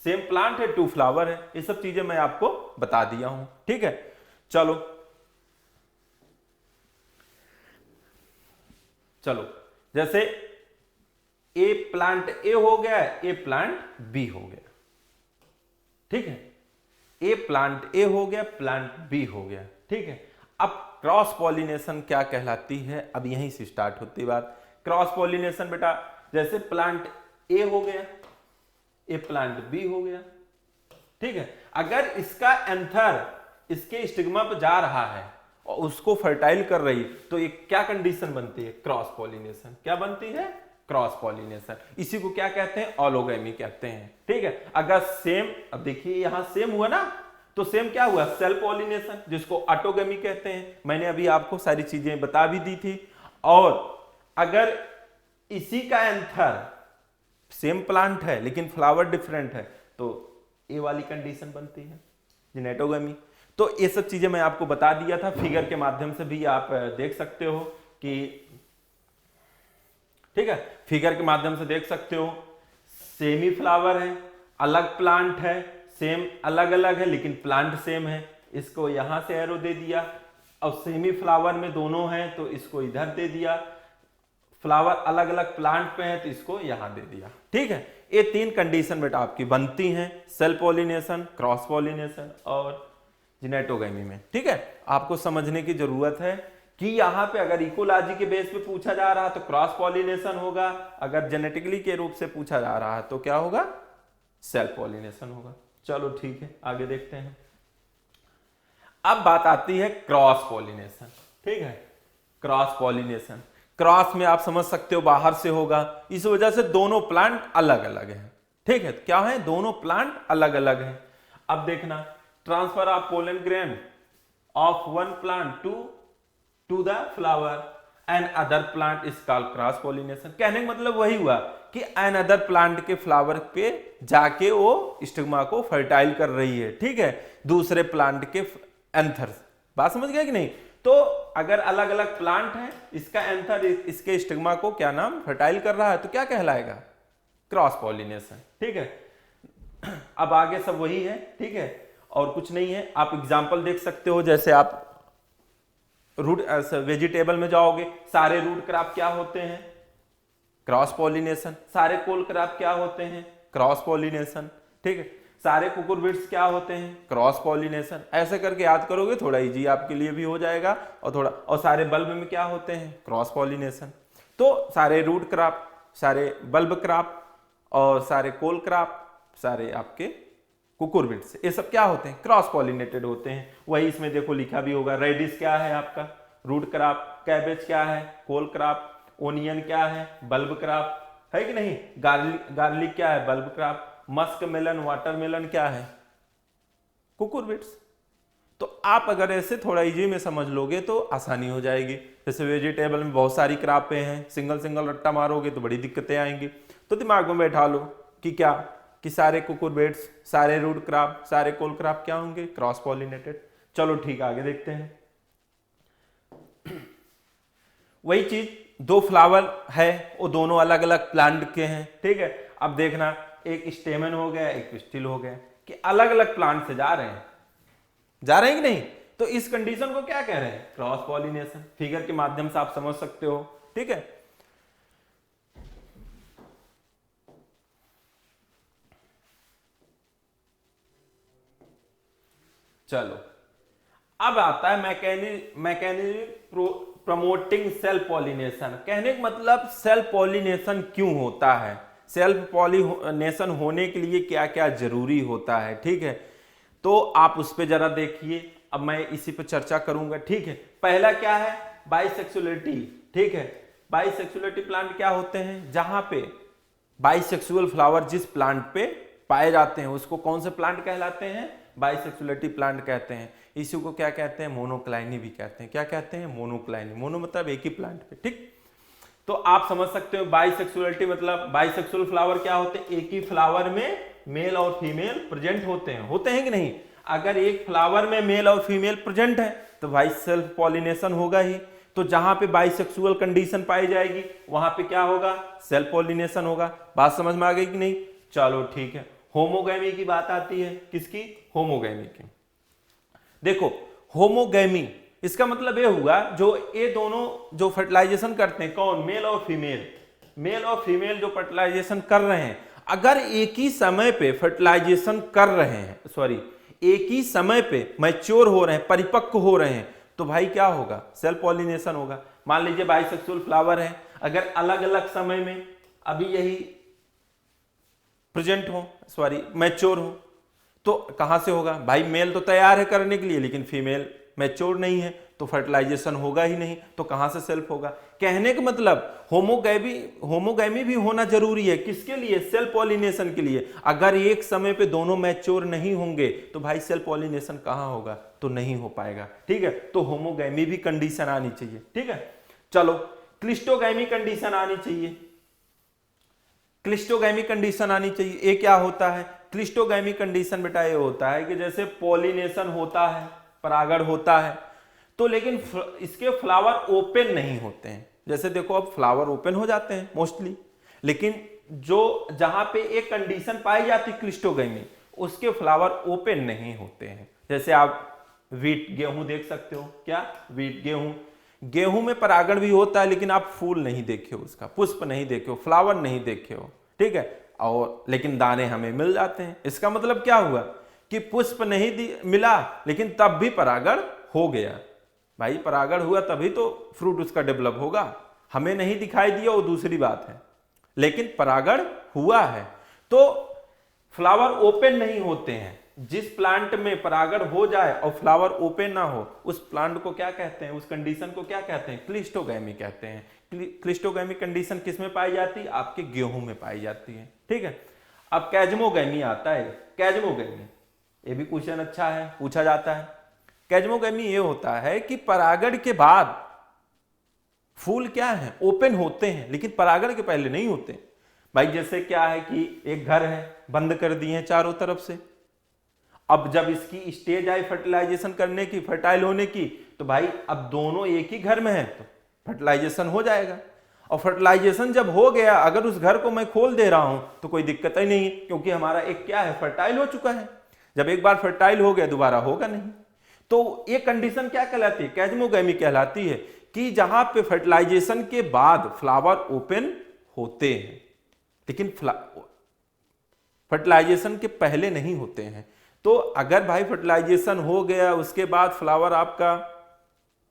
Same plant है, टू फ्लावर है, ये सब चीजें मैं आपको बता दिया हूं। ठीक है, चलो चलो जैसे ए प्लांट ए हो गया, ए प्लांट बी हो गया। ठीक है, ए प्लांट ए हो गया, प्लांट बी हो गया, ठीक है। अब क्रॉस पॉलिनेशन क्या कहलाती है, अब यहीं से स्टार्ट होती बात। क्रॉस पॉलिनेशन बेटा, जैसे प्लांट ए हो गया, ए प्लांट बी हो गया, ठीक है। अगर इसका एंथर इसके स्टिग्मा पे जा रहा है और उसको फर्टाइल कर रही, तो ये क्या कंडीशन बनती है, क्रॉस पॉलिनेशन। क्या बनती है, क्रॉस पॉलिनेशन। इसी को क्या कहते हैं, ऑलोगैमी कहते हैं, ठीक है। अगर सेम, अब देखिए यहां सेम हुआ ना, तो सेम क्या हुआ, सेल्फ पॉलिनेशन, जिसको ऑटोगैमी कहते हैं। मैंने अभी आपको सारी चीजें बता भी दी थी। और अगर इसी का एंथर सेम प्लांट है लेकिन फ्लावर डिफरेंट है, तो ये वाली कंडीशन बनती है, जिनेटोगैमी। तो ये सब चीजें मैं आपको बता दिया था, फिगर के माध्यम से भी आप देख सकते हो कि, ठीक है, फिगर के माध्यम से देख सकते हो। सेमी फ्लावर है, अलग प्लांट है, सेम अलग अलग है लेकिन प्लांट सेम है, इसको यहां से एरो दे दिया। और सेमी फ्लावर में दोनों हैं तो इसको इधर दे दिया, फ्लावर अलग अलग प्लांट पे है तो इसको यहां दे दिया, ठीक है। ये तीन कंडीशन बेटा आपकी बनती हैं सेल्फ पॉलिनेशन, क्रॉस पॉलिनेशन और जिनेटोगैमी में, ठीक है। आपको समझने की जरूरत है कि यहां पे अगर इकोलॉजी के बेस पे पूछा जा रहा है तो क्रॉस पॉलिनेशन होगा, अगर जेनेटिकली के रूप से पूछा जा रहा है तो क्या होगा, सेल्फ पॉलिनेशन होगा। चलो ठीक है, आगे देखते हैं। अब बात आती है क्रॉस पॉलिनेशन, ठीक है। क्रॉस पॉलिनेशन, क्रॉस में आप समझ सकते हो बाहर से होगा, इस वजह से दोनों प्लांट अलग अलग हैं, ठीक है। क्या है, दोनों प्लांट अलग अलग हैं। अब देखना, transfer of pollen grain of one plant to the flower and other plant is called cross pollination. कहने का मतलब वही हुआ कि एन अदर प्लांट के फ्लावर पे जाके वो स्टिग्मा को फर्टाइल कर रही है, ठीक है, दूसरे प्लांट के एंथर। बात समझ गए कि नहीं। तो अगर अलग अलग प्लांट है, इसका एंथर इसके स्टिग्मा को क्या नाम, फर्टाइल कर रहा है, तो क्या कहलाएगा, क्रॉस पॉलिनेशन, ठीक है। अब आगे सब वही है, ठीक है, और कुछ नहीं है। आप एग्जांपल देख सकते हो, जैसे आप रूट वेजिटेबल में जाओगे, सारे रूट क्रॉप क्या होते हैं, क्रॉस पॉलिनेशन। सारे कोल क्रॉप क्या होते हैं, क्रॉस पॉलिनेशन, ठीक है। सारे कुकुरबिट्स क्या होते हैं, क्रॉस पॉलिनेशन। ऐसे करके याद करोगे, थोड़ा इजी आपके लिए भी हो जाएगा। और सारे बल्ब में क्या होते हैं, क्रॉस पॉलिनेशन। तो सारे रूट क्रॉप, सारे बल्ब क्रॉप और सारे कोल क्रॉप, सारे आपके कुकुरबिट्स, ये सब क्या होते हैं, क्रॉस पॉलिनेटेड होते हैं। वही इसमें देखो लिखा भी होगा, रेडिश क्या है आपका, रूट क्रॉप, कैबेज क्या है, कोल क्रॉप, ओनियन क्या है, बल्ब क्रॉप, है कि नहीं, गार्लिक क्या है, bulb crop, musk melon, watermelon क्या है, कुकुरबिट्स। तो आप अगर ऐसे थोड़ा इजी में समझ लोगे तो आसानी हो जाएगी। जैसे वेजिटेबल में बहुत सारी क्रॉपें हैं, सिंगल सिंगल रट्टा मारोगे तो बड़ी दिक्कतें आएंगी। तो दिमाग में बैठा लो कि क्या, कि सारे कुकुरबिट्स, सारे रूट क्रॉप, सारे कोल क्रॉप क्या होंगे, क्रॉस पॉलिनेटेड। चलो ठीक, आगे देखते हैं। वही चीज, दो फ्लावर है, वो दोनों अलग अलग प्लांट के हैं, ठीक है। अब देखना, एक स्टेमन हो गया, एक पिस्टिल हो गया, कि अलग अलग प्लांट से जा रहे हैं कि नहीं। तो इस कंडीशन को क्या कह रहे हैं, क्रॉस पॉलिनेशन। फिगर के माध्यम से आप समझ सकते हो, ठीक है। चलो, अब आता है मैकेनिज्म प्रमोटिंग सेल्फ पॉलिनेशन। कहने का मतलब सेल्फ पॉलिनेशन क्यों होता है, सेल्फ पॉलिनेशन होने के लिए क्या क्या जरूरी होता है, ठीक है। तो आप उस पर जरा देखिए, अब मैं इसी पर चर्चा करूंगा, ठीक है। पहला क्या है, बाइसेक्सुअलिटी, ठीक है। बाइसेक्सुअलिटी प्लांट क्या होते हैं, जहां पे बाइसेक्सुअल फ्लावर जिस प्लांट पे पाए जाते हैं उसको कौन से प्लांट कहलाते हैं, बाइसेक्सुअलिटी प्लांट कहते हैं। इसी को क्या कहते हैं, मोनोक्लाइनी भी कहते हैं। क्या कहते हैं, मोनोक्लाइनी। मोनो मतलब एक ही प्लांट पे, ठीक। तो आप समझ सकते हो बाइसेक्सुअलिटी मतलब, बाइसेक्सुअल फ्लावर क्या होते हैं, एक ही फ्लावर में मेल और फीमेल प्रेजेंट होते हैं कि नहीं। अगर एक फ्लावर में मेल और फीमेल प्रेजेंट है तो भाई सेल्फ पॉलिनेशन होगा ही। तो जहां पे बाइसेक्सुअल कंडीशन पाई जाएगी वहां पे क्या होगा, सेल्फ पॉलिनेशन होगा। बात समझ में आ गई कि नहीं। चलो ठीक है, होमोगैमी की बात आती है, किसकी, होमोगैमी की। देखो होमोगैमी इसका मतलब ये हुआ, जो ये दोनों जो फर्टिलाइजेशन करते हैं, कौन, मेल और फीमेल, मेल और फीमेल जो फर्टिलाइजेशन कर रहे हैं, अगर एक ही समय पे फर्टिलाइजेशन कर रहे हैं, सॉरी एक ही समय पे मैच्योर हो रहे हैं, परिपक्व हो रहे हैं, तो भाई क्या होगा, सेल्फ पॉलिनेशन होगा। मान लीजिए बाइसेक्सुअल फ्लावर है, अगर अलग अलग समय में अभी यही प्रेजेंट हो, सॉरी मैच्योर हो, तो कहां से होगा भाई, मेल तो तैयार है करने के लिए लेकिन फीमेल मैच्योर नहीं है, तो फर्टिलाइजेशन होगा ही नहीं, तो कहां से सेल्फ होगा। कहने का मतलब होमोगैमी भी होना जरूरी है, किसके लिए, सेल्फ पॉलिनेशन के लिए। अगर एक समय पे दोनों मैच्योर नहीं होंगे तो भाई सेल्फ पॉलिनेशन कहां होगा, तो नहीं हो पाएगा, ठीक है। तो होमोगैमी भी कंडीशन आनी चाहिए, ठीक है। चलो क्लिस्टोगैमी कंडीशन आनी चाहिए, क्लिस्टोगैमी कंडीशन आनी चाहिए। ये क्या होता है, क्लिस्टोगैमी कंडीशन बेटा ये होता है कि जैसे पॉलिनेशन होता है, परागण होता है, तो लेकिन इसके फ्लावर ओपन नहीं होते हैं। जैसे देखो अब फ्लावर ओपन हो जाते हैं मोस्टली, लेकिन जो जहां पे एक कंडीशन पाई जाती है क्लिस्टोगैमी, उसके फ्लावर ओपन नहीं होते हैं। जैसे आप वीट गेहूं देख सकते हो, क्या वीट गेहूं में परागण भी होता है लेकिन आप फूल नहीं देखे हो, उसका पुष्प नहीं देखे हो, फ्लावर नहीं देखे हो, ठीक है, और लेकिन दाने हमें मिल जाते हैं। इसका मतलब क्या हुआ कि पुष्प नहीं मिला लेकिन तब भी परागण हो गया। भाई परागण हुआ तभी तो फ्रूट उसका डेवलप होगा, हमें नहीं दिखाई दिया वो दूसरी बात है, लेकिन परागण हुआ है। तो फ्लावर ओपन नहीं होते हैं। जिस प्लांट में परागण हो जाए और फ्लावर ओपन ना हो, उस प्लांट को क्या कहते हैं, उस कंडीशन को क्या कहते हैं, क्लिस्टोगैमी कहते हैं। क्लिस्टोगैमी कंडीशन किस में पाई जाती है, आपके गेहूं में पाई जाती है, ठीक है। अब कैजमोगैमी आता है, कैजमोगैमी ये भी क्वेश्चन अच्छा है, पूछा जाता है। कैजमोगैमी ये होता है कि परागण के बाद फूल क्या है, ओपन होते हैं लेकिन परागण के पहले नहीं होते। भाई जैसे क्या है कि एक घर है, बंद कर दिए हैं चारों तरफ से, अब जब इसकी स्टेज आई फर्टिलाइजेशन करने की, फर्टाइल होने की, तो भाई अब दोनों एक ही घर में है तो फर्टिलाइजेशन हो जाएगा। और फर्टिलाइजेशन जब हो गया, अगर उस घर को मैं खोल दे रहा हूं तो कोई दिक्कत ही नहीं, क्योंकि हमारा एक क्या है, फर्टाइल हो चुका है। जब एक बार फर्टाइल हो गया दोबारा होगा नहीं। तो ये कंडीशन क्या कहलाती है, कैजमोगैमी कहलाती है, कि जहां पे फर्टिलाइजेशन के बाद फ्लावर ओपन होते हैं लेकिन फर्टिलाइजेशन के पहले नहीं होते हैं। तो अगर भाई फर्टिलाइजेशन हो गया उसके बाद फ्लावर आपका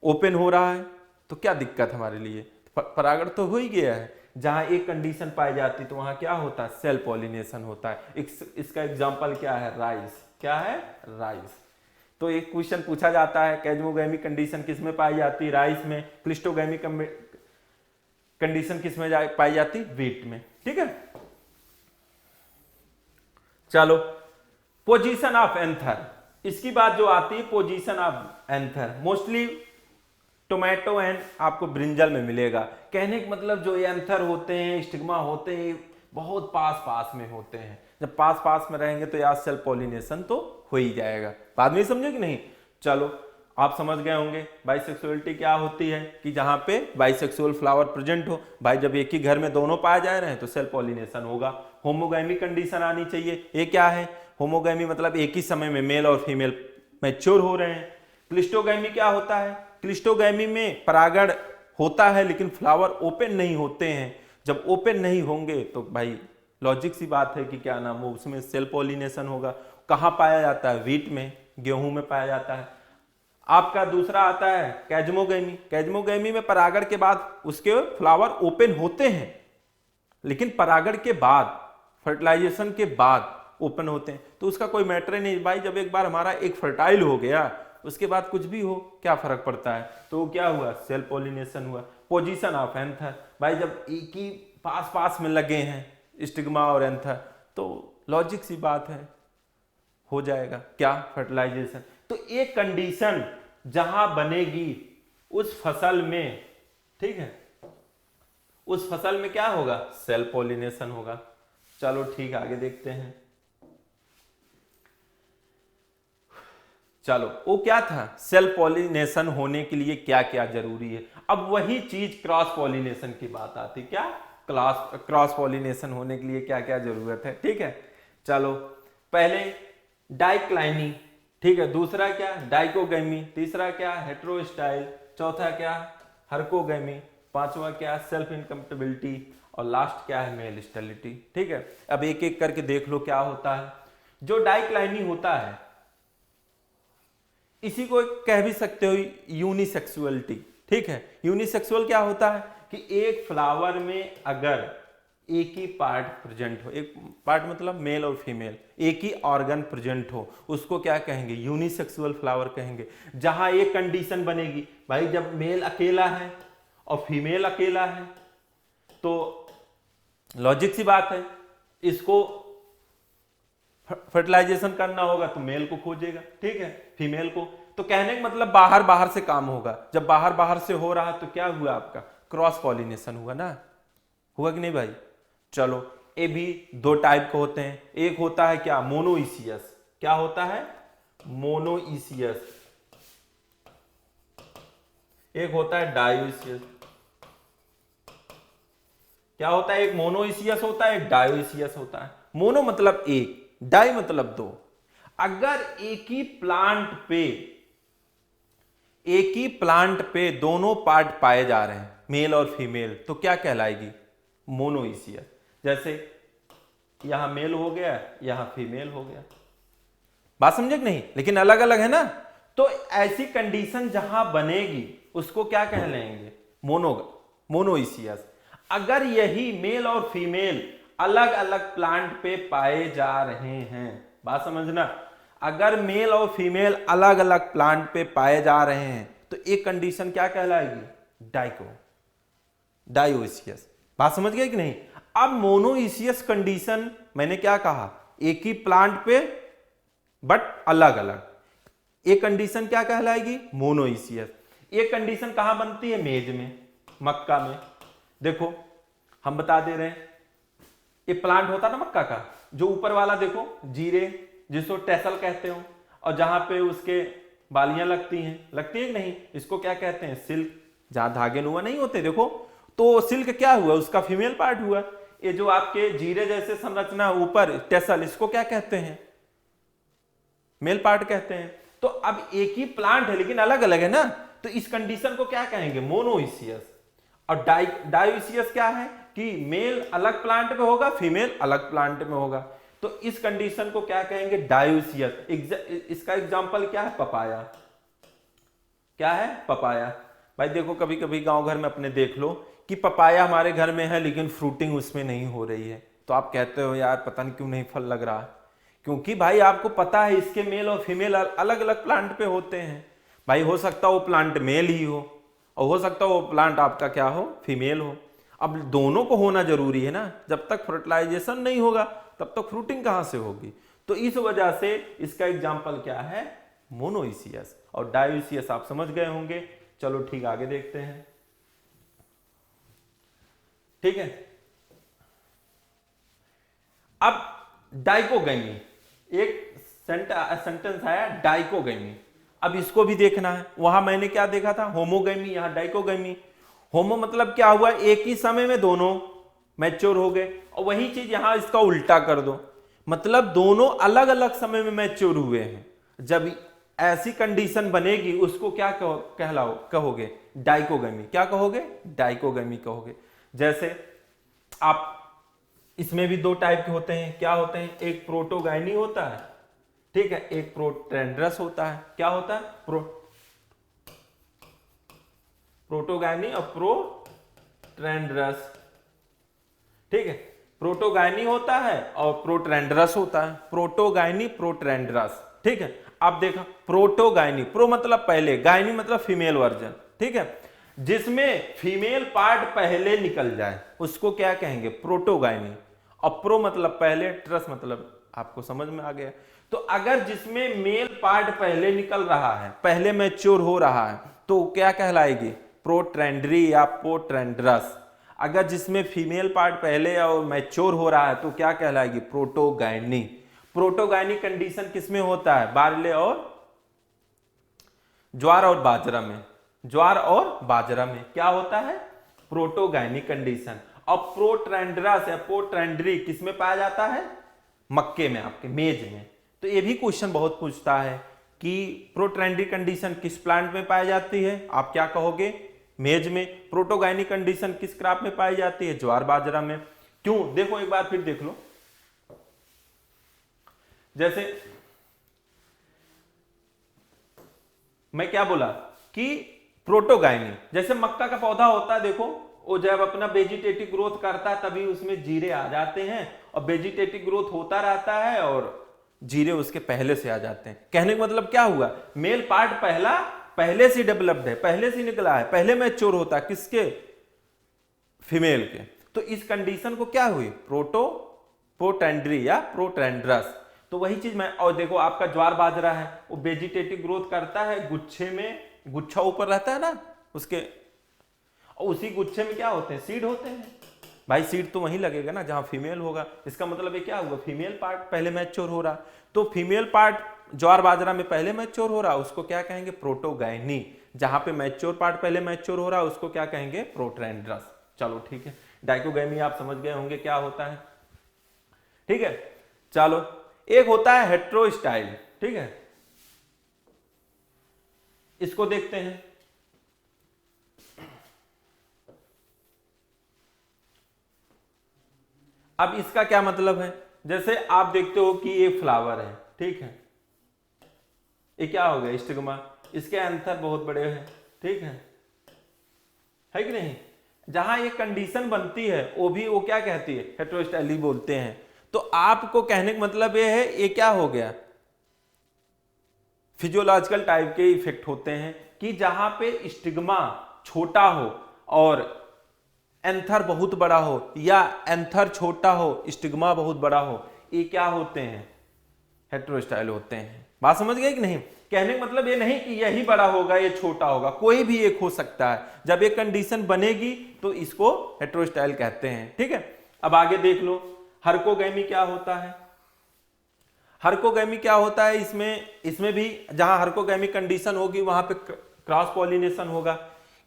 ओपन हो रहा है तो क्या दिक्कत हमारे लिए, परागण तो हो ही गया है। जहां एक कंडीशन पाई जाती तो वहां क्या होता है, सेल्फ पॉलिनेशन होता है। इसका एग्जांपल क्या है, राइस, क्या है, राइस। तो एक क्वेश्चन पूछा जाता है, कैजमोगैमी कंडीशन किस में पाई जाती है, राइस में। क्लिस्टोगैमी कंडीशन किस में पाई जाती, व्हीट में, ठीक है। चलो पोजीशन ऑफ एंथर, इसकी बात जो आती है position of anther, mostly tomato and आपको ब्रिंजल में मिलेगा। कहने का मतलब जो एंथर होते हैं, स्टिग्मा होते हैं, बहुत पास पास में होते हैं। जब पास पास में रहेंगे तो यार सेल्फ पॉलिनेशन तो हो ही जाएगा। बाद में समझे कि नहीं। चलो आप समझ गए होंगे बाइसेक्सुअलिटी क्या होती है, कि जहां पे बाइसेक्सुअल फ्लावर प्रेजेंट हो, भाई जब एक ही घर में दोनों पाए जा रहे हैं तो सेल्फ पॉलिनेशन होगा। होमोगैमी कंडीशन आनी चाहिए, ये क्या है, होमोगैमी मतलब एक ही समय में मेल और फीमेल मैच्योर हो रहे हैं। क्लिस्टोगैमी क्या होता है, क्लिस्टोगैमी में परागण होता है लेकिन फ्लावर ओपन नहीं होते हैं। जब ओपन नहीं होंगे तो भाई लॉजिक सी बात है कि क्या नाम हो, उसमें सेल्फ पॉलिनेशन होगा। कहां पाया जाता है, व्हीट में, गेहूं में पाया जाता है। आपका दूसरा आता है कैजमोगैमी, कैजमोगैमी में परागण के बाद उसके फ्लावर ओपन होते हैं लेकिन परागण के बाद, फर्टिलाइजेशन के बाद ओपन होते हैं। तो उसका कोई मैटर ही नहीं भाई, जब एक बार हमारा एक फर्टाइल हो गया उसके बाद कुछ भी हो क्या फर्क पड़ता है। तो क्या हुआ, सेल्फ पॉलिनेशन हुआ। पोजीशन ऑफ एंथर, भाई जब एक ही पास पास में लगे हैं स्टिग्मा और एंथर तो लॉजिक सी बात है, हो जाएगा क्या, फर्टिलाइजेशन। तो एक कंडीशन जहां बनेगी उस फसल में, ठीक है, उस फसल में क्या होगा, सेल्फ पॉलिनेशन होगा। चलो ठीक, आगे देखते हैं। चलो वो क्या था, सेल्फ पॉलिनेशन होने के लिए क्या क्या जरूरी है। अब वही चीज क्रॉस पॉलिनेशन की बात आती, क्या, क्रॉस पॉलिनेशन होने के लिए क्या क्या जरूरत है, ठीक है। चलो पहले डाइक्लाइनी, ठीक है, दूसरा क्या, डाइकोगैमी, तीसरा क्या, हेट्रोस्टाइल, चौथा क्या, हर्कोगैमी, पांचवा क्या, सेल्फ इनकम्पेटिबिलिटी, और लास्ट क्या है, मेल स्टेरिलिटी, ठीक है। अब एक एक करके देख लो क्या होता है। जो डाइक्लाइनी होता है इसी को कह भी सकते हो यूनिसेक्सुअलिटी। ठीक है, यूनिसेक्सुअल क्या होता है कि एक फ्लावर में अगर एक ही पार्ट प्रेजेंट हो, एक पार्ट मतलब मेल और फीमेल, एक ही ऑर्गन प्रेजेंट हो, उसको क्या कहेंगे, यूनिसेक्सुअल फ्लावर कहेंगे। जहां एक कंडीशन बनेगी, भाई जब मेल अकेला है और फीमेल अकेला है, तो लॉजिक सी बात है, इसको फर्टिलाइजेशन करना होगा तो मेल को खोजेगा, ठीक है, फीमेल को। तो कहने का मतलब बाहर बाहर से काम होगा। जब बाहर बाहर से हो रहा तो क्या हुआ, आपका क्रॉस पॉलिनेशन हुआ ना, हुआ कि नहीं भाई। चलो, ये भी दो टाइप के होते हैं। एक होता है क्या, मोनोइसियस। क्या होता है, मोनोइसियस। एक होता है डायोइसियस। क्या होता है, एक मोनोइसियस होता है, एक डायोइसियस होता है। मोनो मतलब एक, डाई मतलब दो। अगर एक ही प्लांट पे दोनों पार्ट पाए जा रहे हैं, मेल और फीमेल, तो क्या कहलाएगी, मोनोइसियस। जैसे यहां मेल हो गया, यहां फीमेल हो गया, बात समझे कि नहीं, लेकिन अलग अलग है ना। तो ऐसी कंडीशन जहां बनेगी उसको क्या कह लेंगे, मोनोइसियस। अगर यही मेल और फीमेल अलग अलग प्लांट पे पाए जा रहे हैं, बात समझना, अगर मेल और फीमेल अलग अलग प्लांट पे पाए जा रहे हैं तो एक कंडीशन क्या कहलाएगी, डायोइसियस। बात समझ गए कि नहीं। अब मोनोइसियस कंडीशन मैंने क्या कहा, एक ही प्लांट पे बट अलग अलग, एक कंडीशन क्या कहलाएगी, मोनोइसियस। एक कंडीशन कहां बनती है, मेज में, मक्का में। देखो हम बता दे रहे हैं, ये प्लांट होता ना मक्का का, जो ऊपर वाला देखो जीरे, जिसको टेसल कहते हो, और जहां पे उसके बालियां लगती है नहीं, इसको क्या कहते हैं, सिल्क। जहां धागे नुआ नहीं होते देखो, तो सिल्क क्या हुआ, उसका फीमेल पार्ट हुआ। ये जो आपके जीरे जैसे संरचना ऊपर टेसल, इसको क्या कहते हैं, मेल पार्ट कहते हैं। तो अब एक ही प्लांट है लेकिन अलग अलग है ना, तो इस कंडीशन को क्या कहेंगे, मोनोइसियस। और डायोइसियस क्या है कि मेल अलग प्लांट पे होगा, फीमेल अलग प्लांट में होगा, तो इस कंडीशन को क्या कहेंगे, डायोइसियस। इसका एग्जांपल क्या है, पपाया। क्या है, पपाया। भाई देखो कभी कभी गांव घर में अपने देख लो कि पपाया हमारे घर में है लेकिन फ्रूटिंग उसमें नहीं हो रही है, तो आप कहते हो यार पता नहीं क्यों नहीं फल लग रहा, क्योंकि भाई आपको पता है इसके मेल और फीमेल अलग अलग प्लांट पे होते हैं। भाई हो सकता है वो प्लांट मेल ही हो और हो सकता है वो प्लांट आपका क्या हो, फीमेल हो। अब दोनों को होना जरूरी है ना, जब तक फर्टिलाइजेशन नहीं होगा तब तक फ्रूटिंग कहां से होगी। तो इस वजह से इसका एग्जाम्पल क्या है, मोनोइसियस। और डायोइसियस आप समझ गए होंगे। चलो ठीक, आगे देखते हैं। ठीक है, अब डाइकोगमी, एक सेंटेंस आया डाइकोगमी। अब इसको भी देखना है। वहां मैंने क्या देखा था, होमोगमी, यहां डाइकोगमी। होमो मतलब क्या हुआ, एक ही समय में दोनों मैच्योर हो गए, और वही चीज यहां इसका उल्टा कर दो, मतलब दोनों अलग अलग समय में मैच्योर हुए हैं। जब ऐसी कंडीशन बनेगी उसको क्या कहोगे, डाइकोगमी। क्या कहोगे, डाइकोगमी कहोगे। जैसे आप इसमें भी दो टाइप के होते हैं, क्या होते हैं, एक प्रोटोगाइनी होता है, ठीक है, एक प्रोट्रेंड्रस होता है। क्या होता है, प्रोटोगाइनी और प्रोट्रेंड्रस। ठीक है, प्रोटोगाइनी होता है और प्रोट्रेंड्रस होता है, प्रोटोगाइनी प्रोट्रेंड्रस। ठीक है, अब देखा प्रोटोगाइनी, प्रो मतलब पहले, गाइनी मतलब फीमेल वर्जन। ठीक है, जिसमें फीमेल पार्ट पहले निकल जाए उसको क्या कहेंगे, प्रोटोगाइनी। और प्रो मतलब पहले, ट्रस मतलब आपको समझ में आ गया। तो अगर जिसमें मेल पार्ट पहले निकल रहा है, पहले मैच्योर हो रहा है, तो क्या कहलाएगी, प्रोट्रेंड्री या प्रोट्रेंड्रस। अगर जिसमें फीमेल पार्ट पहले और मैच्योर हो रहा है तो क्या कहलाएगी, प्रोटोगाइनी। प्रोटोगाइनी कंडीशन किसमें होता है, बार्ले और ज्वार और बाजरा में। ज्वार और बाजरा में क्या होता है, प्रोटोगाइनी कंडीशन। और प्रोट्रेंड्रस या प्रोट्रेंड्री किसमें पाया जाता है, मक्के में, आपके मेज में। तो ये भी क्वेश्चन बहुत पूछता है कि प्रोट्रेंड्री कंडीशन किस प्लांट में पाई जाती है, आप क्या कहोगे, मेज में। प्रोटोगाइनी कंडीशन किस क्रॉप में पाई जाती है, ज्वार बाजरा में। क्यों, देखो एक बार फिर देख लो। जैसे मैं क्या बोला कि प्रोटोगाइनी, जैसे मक्का का पौधा होता है, देखो वो जब अपना वेजिटेटिव ग्रोथ करता है तभी उसमें जीरे आ जाते हैं, और वेजिटेटिव ग्रोथ होता रहता है और जीरे उसके पहले से आ जाते हैं। कहने का मतलब क्या हुआ, मेल पार्ट पहले से डेवलप्ड है, पहले से निकला है, पहले मैच्योर होता है, किसके, फीमेल के। तो इस कंडीशन को क्या हुई, प्रोटेंड्री या प्रोटेंड्रस। तो वही चीज मैं, और देखो आपका ज्वार बाजरा है, वो वेजिटेटिव ग्रोथ करता है, गुच्छे में, गुच्छा ऊपर रहता है ना उसके, और उसी गुच्छे में क्या होते हैं, सीड होते हैं। भाई सीड तो वहीं लगेगा ना जहां फीमेल होगा, इसका मतलब ये क्या हुआ, फीमेल पार्ट पहले मैच्योर हो रहा। तो फीमेल पार्ट ज्वार बाजरा में पहले मैच्योर हो रहा, उसको क्या कहेंगे, प्रोटोगाइनी। जहां पे मैच्योर पार्ट पहले मैच्योर हो रहा, उसको क्या कहेंगे, प्रोटेंड्रस। चलो ठीक है, डाइकोगामी आप समझ गए होंगे क्या होता है, ठीक है। चलो, एक होता है हेट्रोस्टाइल, ठीक है, इसको देखते हैं। अब इसका क्या मतलब है, जैसे आप देखते हो कि ये फ्लावर है, ठीक है, ये क्या हो गया, स्टिग्मा, इसके एंथर बहुत बड़े हैं, ठीक है कि नहीं। जहां ये कंडीशन बनती है वो क्या कहती है, हेट्रोस्टाइल बोलते हैं। तो आपको कहने का मतलब ये है, ये क्या हो गया, फिजियोलॉजिकल टाइप के इफेक्ट होते हैं कि जहां पे स्टिग्मा छोटा हो और एंथर बहुत बड़ा हो, या एंथर छोटा हो स्टिग्मा बहुत बड़ा हो, ये क्या होते हैं, हेट्रोस्टाइल होते हैं। बात समझ गए कि नहीं। कहने का मतलब ये नहीं कि यही बड़ा होगा ये छोटा होगा, कोई भी एक हो सकता है। जब एक कंडीशन बनेगी तो इसको हेट्रोस्टाइल कहते हैं, ठीक है। अब आगे देख लो, हर्कोगैमी क्या होता है। हर्कोगैमी क्या होता है, इसमें भी जहां हर्कोगैमी कंडीशन होगी वहां पे क्रॉस पॉलिनेशन होगा,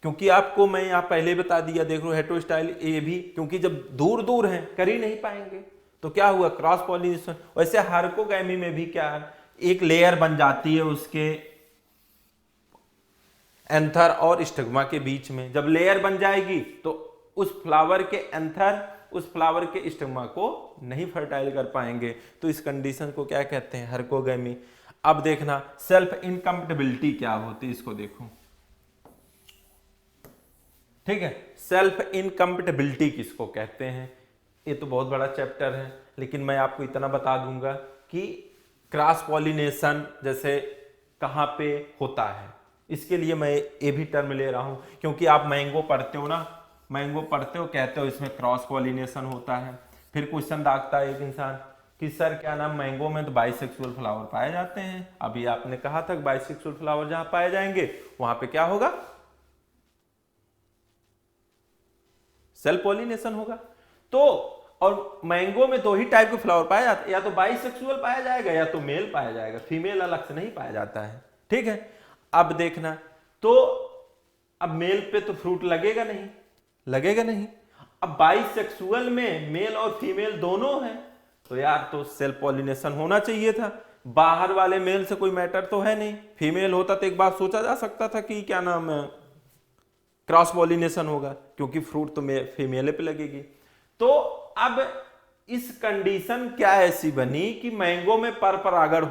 क्योंकि आपको मैं यहाँ पहले बता दिया, देख लो हेट्रोस्टाइल ये भी, क्योंकि जब दूर दूर हैं कर ही नहीं पाएंगे, तो क्या हुआ, क्रॉस पॉलिनेशन। वैसे हर्कोगैमी में भी क्या है, एक लेयर बन जाती है उसके एंथर और स्टिग्मा के बीच में। जब लेयर बन जाएगी तो उस फ्लावर के एंथर उस फ्लावर के स्टिग्मा को नहीं फर्टाइल कर पाएंगे, तो इस कंडीशन को क्या कहते हैं, हर्कोगैमी। अब देखना सेल्फ इनकम्पैटिबिलिटी क्या होती है, इसको देखो, ठीक है। सेल्फ इनकम्पैटिबिलिटी किसको कहते हैं, ये तो बहुत बड़ा चैप्टर है, लेकिन मैं आपको इतना बता दूंगा कि क्रॉस पॉलिनेशन जैसे कहाँ पे होता है, इसके लिए मैं ये भी टर्म ले रहा हूं, क्योंकि आप मैंगो पढ़ते हो ना, मैंगो पढ़ते हो, कहते हो इसमें क्रॉस पॉलिनेशन होता है। फिर क्वेश्चन दागता है एक इंसान कि सर क्या नाम, मैंगो में तो बाइसेक्सुअल फ्लावर पाए जाते हैं। अभी आपने कहा था बाइसेक्सुअल फ्लावर जहां पाए जाएंगे वहां पे क्या होगा, सेल्फ पॉलिनेशन होगा। तो और मैंगो में दो ही टाइप के फ्लावर पाए जाते हैं, या तो बाइसेक्सुअल पाया जाएगा या तो मेल पाया जाएगा, फीमेल अलग से नहीं पाया जाता है, ठीक है। अब देखना, तो अब मेल पे तो फ्रूट लगेगा नहीं। अब बाइसेक्सुअल में मेल और फीमेल दोनों हैं, तो यार तो सेल्फ पॉलिनेशन होना चाहिए था। बाहर वाले मेल से कोई मैटर तो है नहीं, फीमेल होता तो एक बार सोचा जा सकता था कि क्या नाम है, क्रॉस पॉलिनेशन होगा, क्योंकि फ्रूट तो फीमेल पे लगेगी। तो अब इस कंडीशन क्या ऐसी बनी कि मैंगो में पर परागण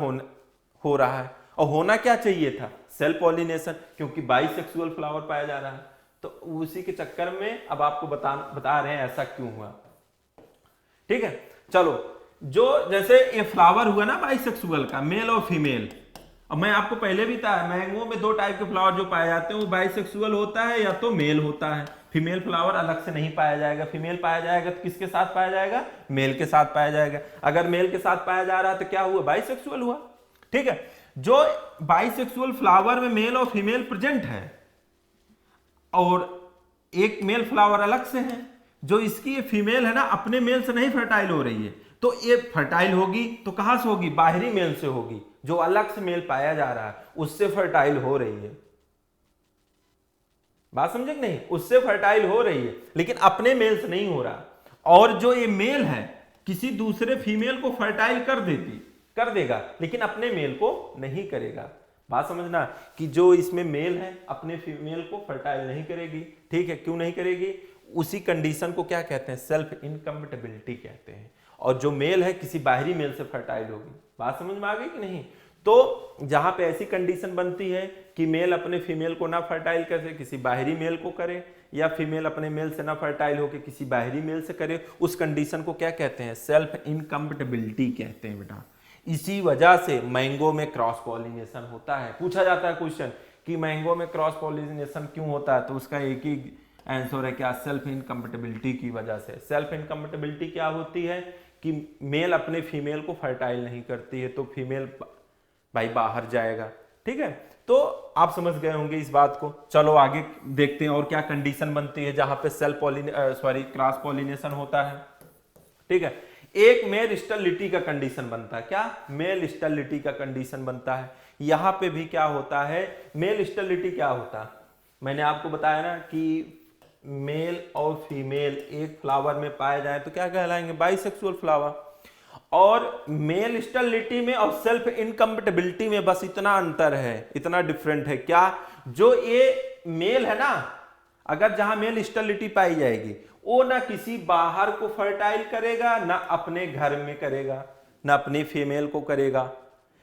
हो रहा है, और होना क्या चाहिए था, सेल्फ पॉलिनेशन, क्योंकि बाइसेक्सुअल फ्लावर पाया जा रहा है। तो उसी के चक्कर में अब आपको बता रहे हैं ऐसा क्यों हुआ, ठीक है। चलो, जो जैसे ये फ्लावर हुआ ना बाइसेक्सुअल का, मेल और फीमेल, अब मैं आपको पहले भी था, मैंगो में दो टाइप के फ्लावर जो पाए जाते हैं वो बाइसेक्सुअल होता है या तो मेल होता है। फीमेल फ्लावर अलग से नहीं पाया जाएगा, फीमेल पाया जाएगा तो किसके साथ पाया जाएगा, मेल के साथ पाया जाएगा। अगर मेल के साथ पाया जा रहा है तो क्या हुआ, बाइसेक्सुअल हुआ, ठीक है। जो बाइसेक्सुअल फ्लावर में मेल और फीमेल प्रेजेंट है और एक मेल फ्लावर अलग से है, जो इसकी फीमेल है ना अपने मेल से नहीं फर्टाइल हो रही है, तो ये फर्टाइल होगी तो कहां से होगी, बाहरी मेल से होगी। जो अलग से मेल पाया जा रहा है उससे फर्टाइल हो रही है, बात समझे कि नहीं, उससे फर्टाइल हो रही है, लेकिन अपने मेल से नहीं हो रहा। और जो ये मेल है किसी दूसरे फीमेल को फर्टाइल कर देगा, लेकिन अपने मेल को नहीं करेगा। बात समझना कि जो इसमें मेल है अपने फीमेल को फर्टाइल नहीं करेगी, ठीक है। क्यों नहीं करेगी, उसी कंडीशन को क्या कहते हैं, सेल्फ इनकम्पैटिबिलिटी कहते हैं। और जो मेल है किसी बाहरी मेल से फर्टाइल होगी। बात समझ में आ गई कि नहीं। तो जहां पे ऐसी कंडीशन बनती है कि मेल अपने फीमेल को ना फर्टाइल करे, किसी बाहरी मेल को करे, या फीमेल अपने मेल से ना फर्टाइल होकर किसी बाहरी मेल से करे, उस कंडीशन को क्या कहते हैं? सेल्फ इनकम्पेटिबिलिटी कहते हैं बेटा। इसी वजह से मैंगो में क्रॉस पॉलिनेशन होता है। पूछा जाता है क्वेश्चन कि मैंगो में क्रॉस पॉलिनेशन क्यों होता है, तो उसका एक ही आंसर है क्या? सेल्फ इनकम्पेटिबिलिटी की वजह से। सेल्फ इनकम्पेटिबिलिटी क्या होती है कि मेल अपने फीमेल को फर्टाइल नहीं करती है, तो फीमेल भाई बाहर जाएगा। ठीक है, तो आप समझ गए होंगे इस बात को। चलो आगे देखते हैं और क्या कंडीशन बनती है जहां पे क्रॉस पॉलिनेशन होता है। ठीक है, एक मेल स्टेरिलिटी का कंडीशन बनता है। क्या? मेल स्टेरिलिटी का कंडीशन बनता है। यहां पे भी क्या होता है? मेल स्टेरिलिटी क्या होता है? मैंने आपको बताया ना कि मेल और फीमेल एक फ्लावर में पाए जाए तो क्या कहलाएंगे? Bisexual flower. और मेल स्टेरिलिटी में और सेल्फ इनकम्पेटिबिलिटी में बस इतना अंतर है, इतना डिफरेंट है। क्या? जो ये मेल है ना, अगर जहां मेल स्टेरिलिटी पाई जाएगी, वो ना किसी बाहर को फर्टाइल करेगा, ना अपने घर में करेगा, ना अपनी फीमेल को करेगा।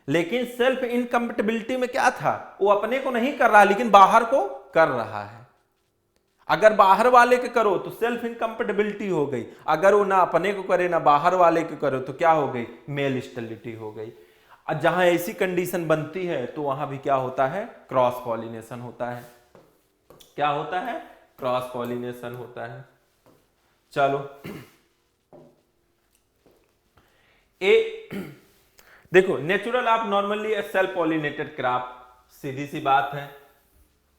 लेकिन सेल्फ इनकम्पेटिबिलिटी में क्या था? वो अपने को नहीं कर रहा लेकिन बाहर को कर रहा है। अगर बाहर वाले के करो तो सेल्फ इनकम्पेटिबिलिटी हो गई, अगर वो ना अपने को करे ना बाहर वाले के करो तो क्या हो गई? मेल स्टेरिलिटी हो गई। जहां ऐसी कंडीशन बनती है तो वहां भी क्या होता है? क्रॉस पॉलिनेशन होता है। क्या होता है? क्रॉस पॉलिनेशन होता है। चलो देखो, नेचुरल आप नॉर्मली सेल्फ पॉलिनेटेड क्रॉप, सीधी सी बात है,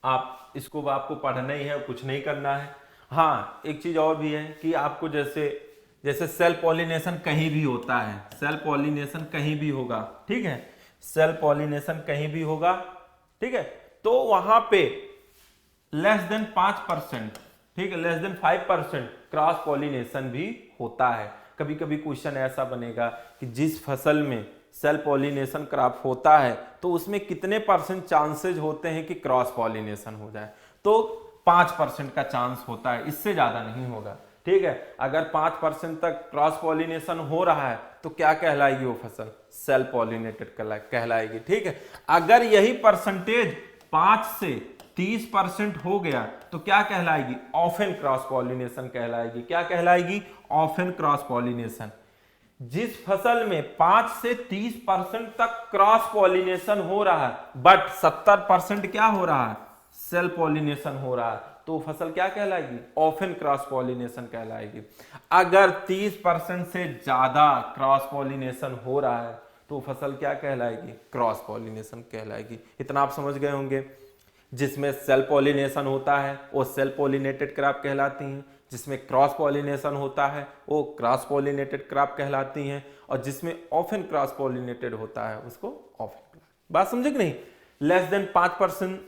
आप इसको आपको पढ़ना ही है, कुछ नहीं करना है। हाँ, एक चीज और भी है कि आपको जैसे सेल्फ पॉलिनेशन कहीं भी होता है, सेल्फ पॉलिनेशन कहीं भी होगा। ठीक है, सेल्फ पॉलिनेशन कहीं भी होगा। ठीक है, तो वहां पे लेस देन 5%, ठीक है, लेस देन 5% क्रॉस पॉलिनेशन भी होता है। कभी कभी क्वेश्चन ऐसा बनेगा कि जिस फसल में सेल्फ पॉलिनेशन क्रॉप होता है तो उसमें कितने % चांसेज होते हैं कि क्रॉस पॉलिनेशन हो जाए? तो 5% का चांस होता है, इससे ज्यादा नहीं होगा। ठीक है, अगर 5% तक क्रॉस पॉलिनेशन हो रहा है तो क्या कहलाएगी वो फसल? सेल्फ पॉलिनेटेड कहलाएगी। ठीक है, अगर यही परसेंटेज 5 से 30% हो गया तो क्या कहलाएगी? ऑफन क्रॉस पॉलिनेशन कहलाएगी। क्या कहलाएगी? Often cross pollination. जिस फसल में 5 से 30% तक क्रॉस पॉलिनेशन हो रहा है बट 70% क्या हो रहा है? सेल्फ पॉलिनेशन हो रहा है, तो फसल क्या कहलाएगी? ऑफन क्रॉस पॉलिनेशन कहलाएगी। अगर 30% से ज्यादा क्रॉस पॉलिनेशन हो रहा है तो फसल क्या कहलाएगी? क्रॉस पॉलिनेशन कहलाएगी। इतना आप समझ गए होंगे। जिसमें सेल्फ पॉलिनेशन होता है वो सेल्फ पॉलिनेटेड क्रॉप कहलाती हैं, जिसमें क्रॉस पॉलिनेशन होता है वो क्रॉस पॉलिनेटेड क्रॉप कहलाती हैं, और जिसमें ऑफन क्रॉस पॉलिनेटेड होता है उसको ऑफन। बात समझे कि नहीं? लेस देन 5%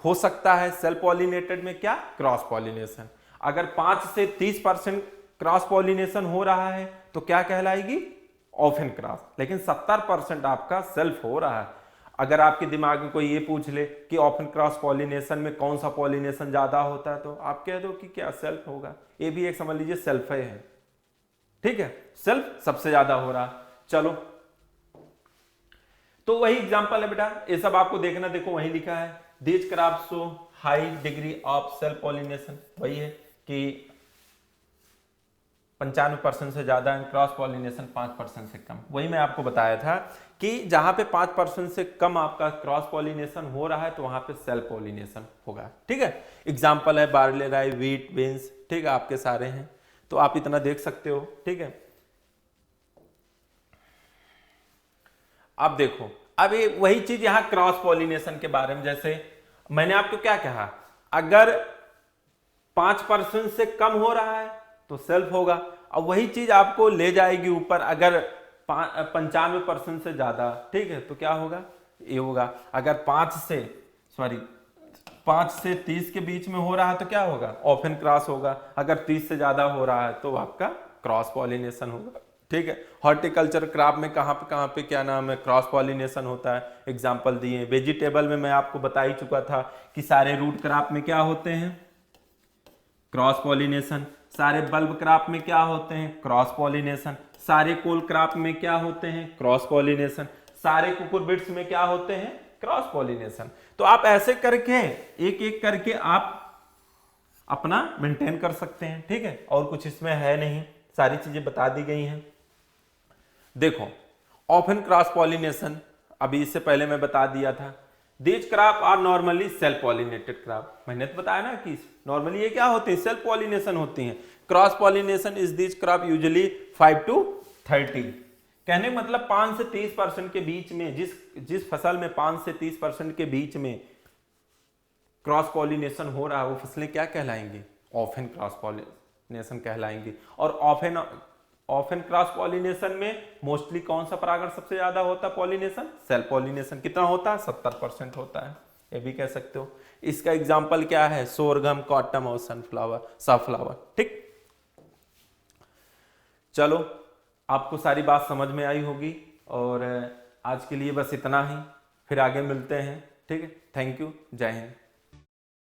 हो सकता है सेल्फ पॉलिनेटेड में क्या? Cross pollination. अगर 5 से 30% क्रॉस पॉलिनेशन हो रहा है तो क्या कहलाएगी? Often cross. लेकिन 70% आपका सेल्फ हो रहा है। अगर आपके दिमाग में कोई ये पूछ ले कि ओपन क्रॉस पॉलिनेशन में कौन सा पॉलिनेशन ज्यादा होता है, तो आप कह दो कि क्या? सेल्फ होगा। ये भी एक समझ लीजिए सेल्फ है। ठीक है, सेल्फ सबसे ज्यादा हो रहा। चलो, तो वही एग्जांपल है बेटा, ये सब आपको देखना। देखो वही लिखा है, these crops show high degree of self pollination. वही है कि 95% से ज्यादा एंड क्रॉस पॉलिनेशन 5% से कम। वही मैं आपको बताया था कि जहां पे 5% से कम आपका क्रॉस पॉलिनेशन हो रहा है तो वहां पे सेल्फ पॉलिनेशन होगा। ठीक है, एग्जांपल है बार्ले, राई, व्हीट, बीन्स। ठीक है, आपके सारे हैं तो आप इतना देख सकते हो। ठीक है, अब देखो, अब ये वही चीज यहां क्रॉस पॉलिनेशन के बारे में, जैसे मैंने आपको क्या कहा, अगर 5% से कम हो रहा है तो सेल्फ होगा। अब वही चीज आपको ले जाएगी ऊपर, अगर 95% से ज्यादा, ठीक है, तो क्या होगा? ये होगा। अगर 5 से 30 के बीच में हो रहा है तो क्या होगा? ऑफन क्रॉस होगा। अगर 30 से ज्यादा हो रहा है तो आपका क्रॉस पॉलिनेशन होगा। ठीक है, हॉर्टिकल्चर क्रॉप में कहां पे क्या नाम है? क्रॉस पॉलिनेशन होता है। एग्जाम्पल दिए। वेजिटेबल में मैं आपको बता ही चुका था कि सारे रूट क्रॉप में क्या होते हैं? Cross pollination. सारे बल्ब क्रॉप में क्या होते हैं? Cross pollination. सारे कोल क्रॉप में क्या होते हैं? Cross pollination. सारे कुकुरबिट्स में क्या होते हैं? Cross pollination. तो आप ऐसे करके एक एक करके आप अपना मेंटेन कर सकते हैं, ठीक है। और कुछ इसमें है नहीं, सारी चीजें बता दी गई हैं। देखो ऑफन क्रॉस पॉलिनेशन अभी इससे पहले मैं बता दिया था। These crop are normally self pollinated crop, मैंने तो बताया ना कि नॉर्मली ये क्या होती है, सेल्फ पॉलिनेशन होती हैं। Cross pollination is these crop usually 5 to 30, कहने का मतलब 5 से 30% के बीच में, जिस फसल में 5 से 30% के बीच में क्रॉस पॉलिनेशन हो रहा है वो फसलें क्या कहलाएंगी, ऑफन क्रॉस पॉलिनेशन कहलाएंगी। और ऑफन क्रॉस पॉलिनेशन में मोस्टली कौन सा परागण सबसे ज्यादा होता है, पॉलिनेशन, सेल्फ पॉलिनेशन। कितना होता है, 70% होता है, ये भी कह सकते हो। इसका एग्जाम्पल क्या है, सोरगम, कॉटन और सनफ्लावर, ठीक। चलो आपको सारी बात समझ में आई होगी, और आज के लिए बस इतना ही, फिर आगे मिलते हैं, ठीक है। थैंक यू, जय हिंद।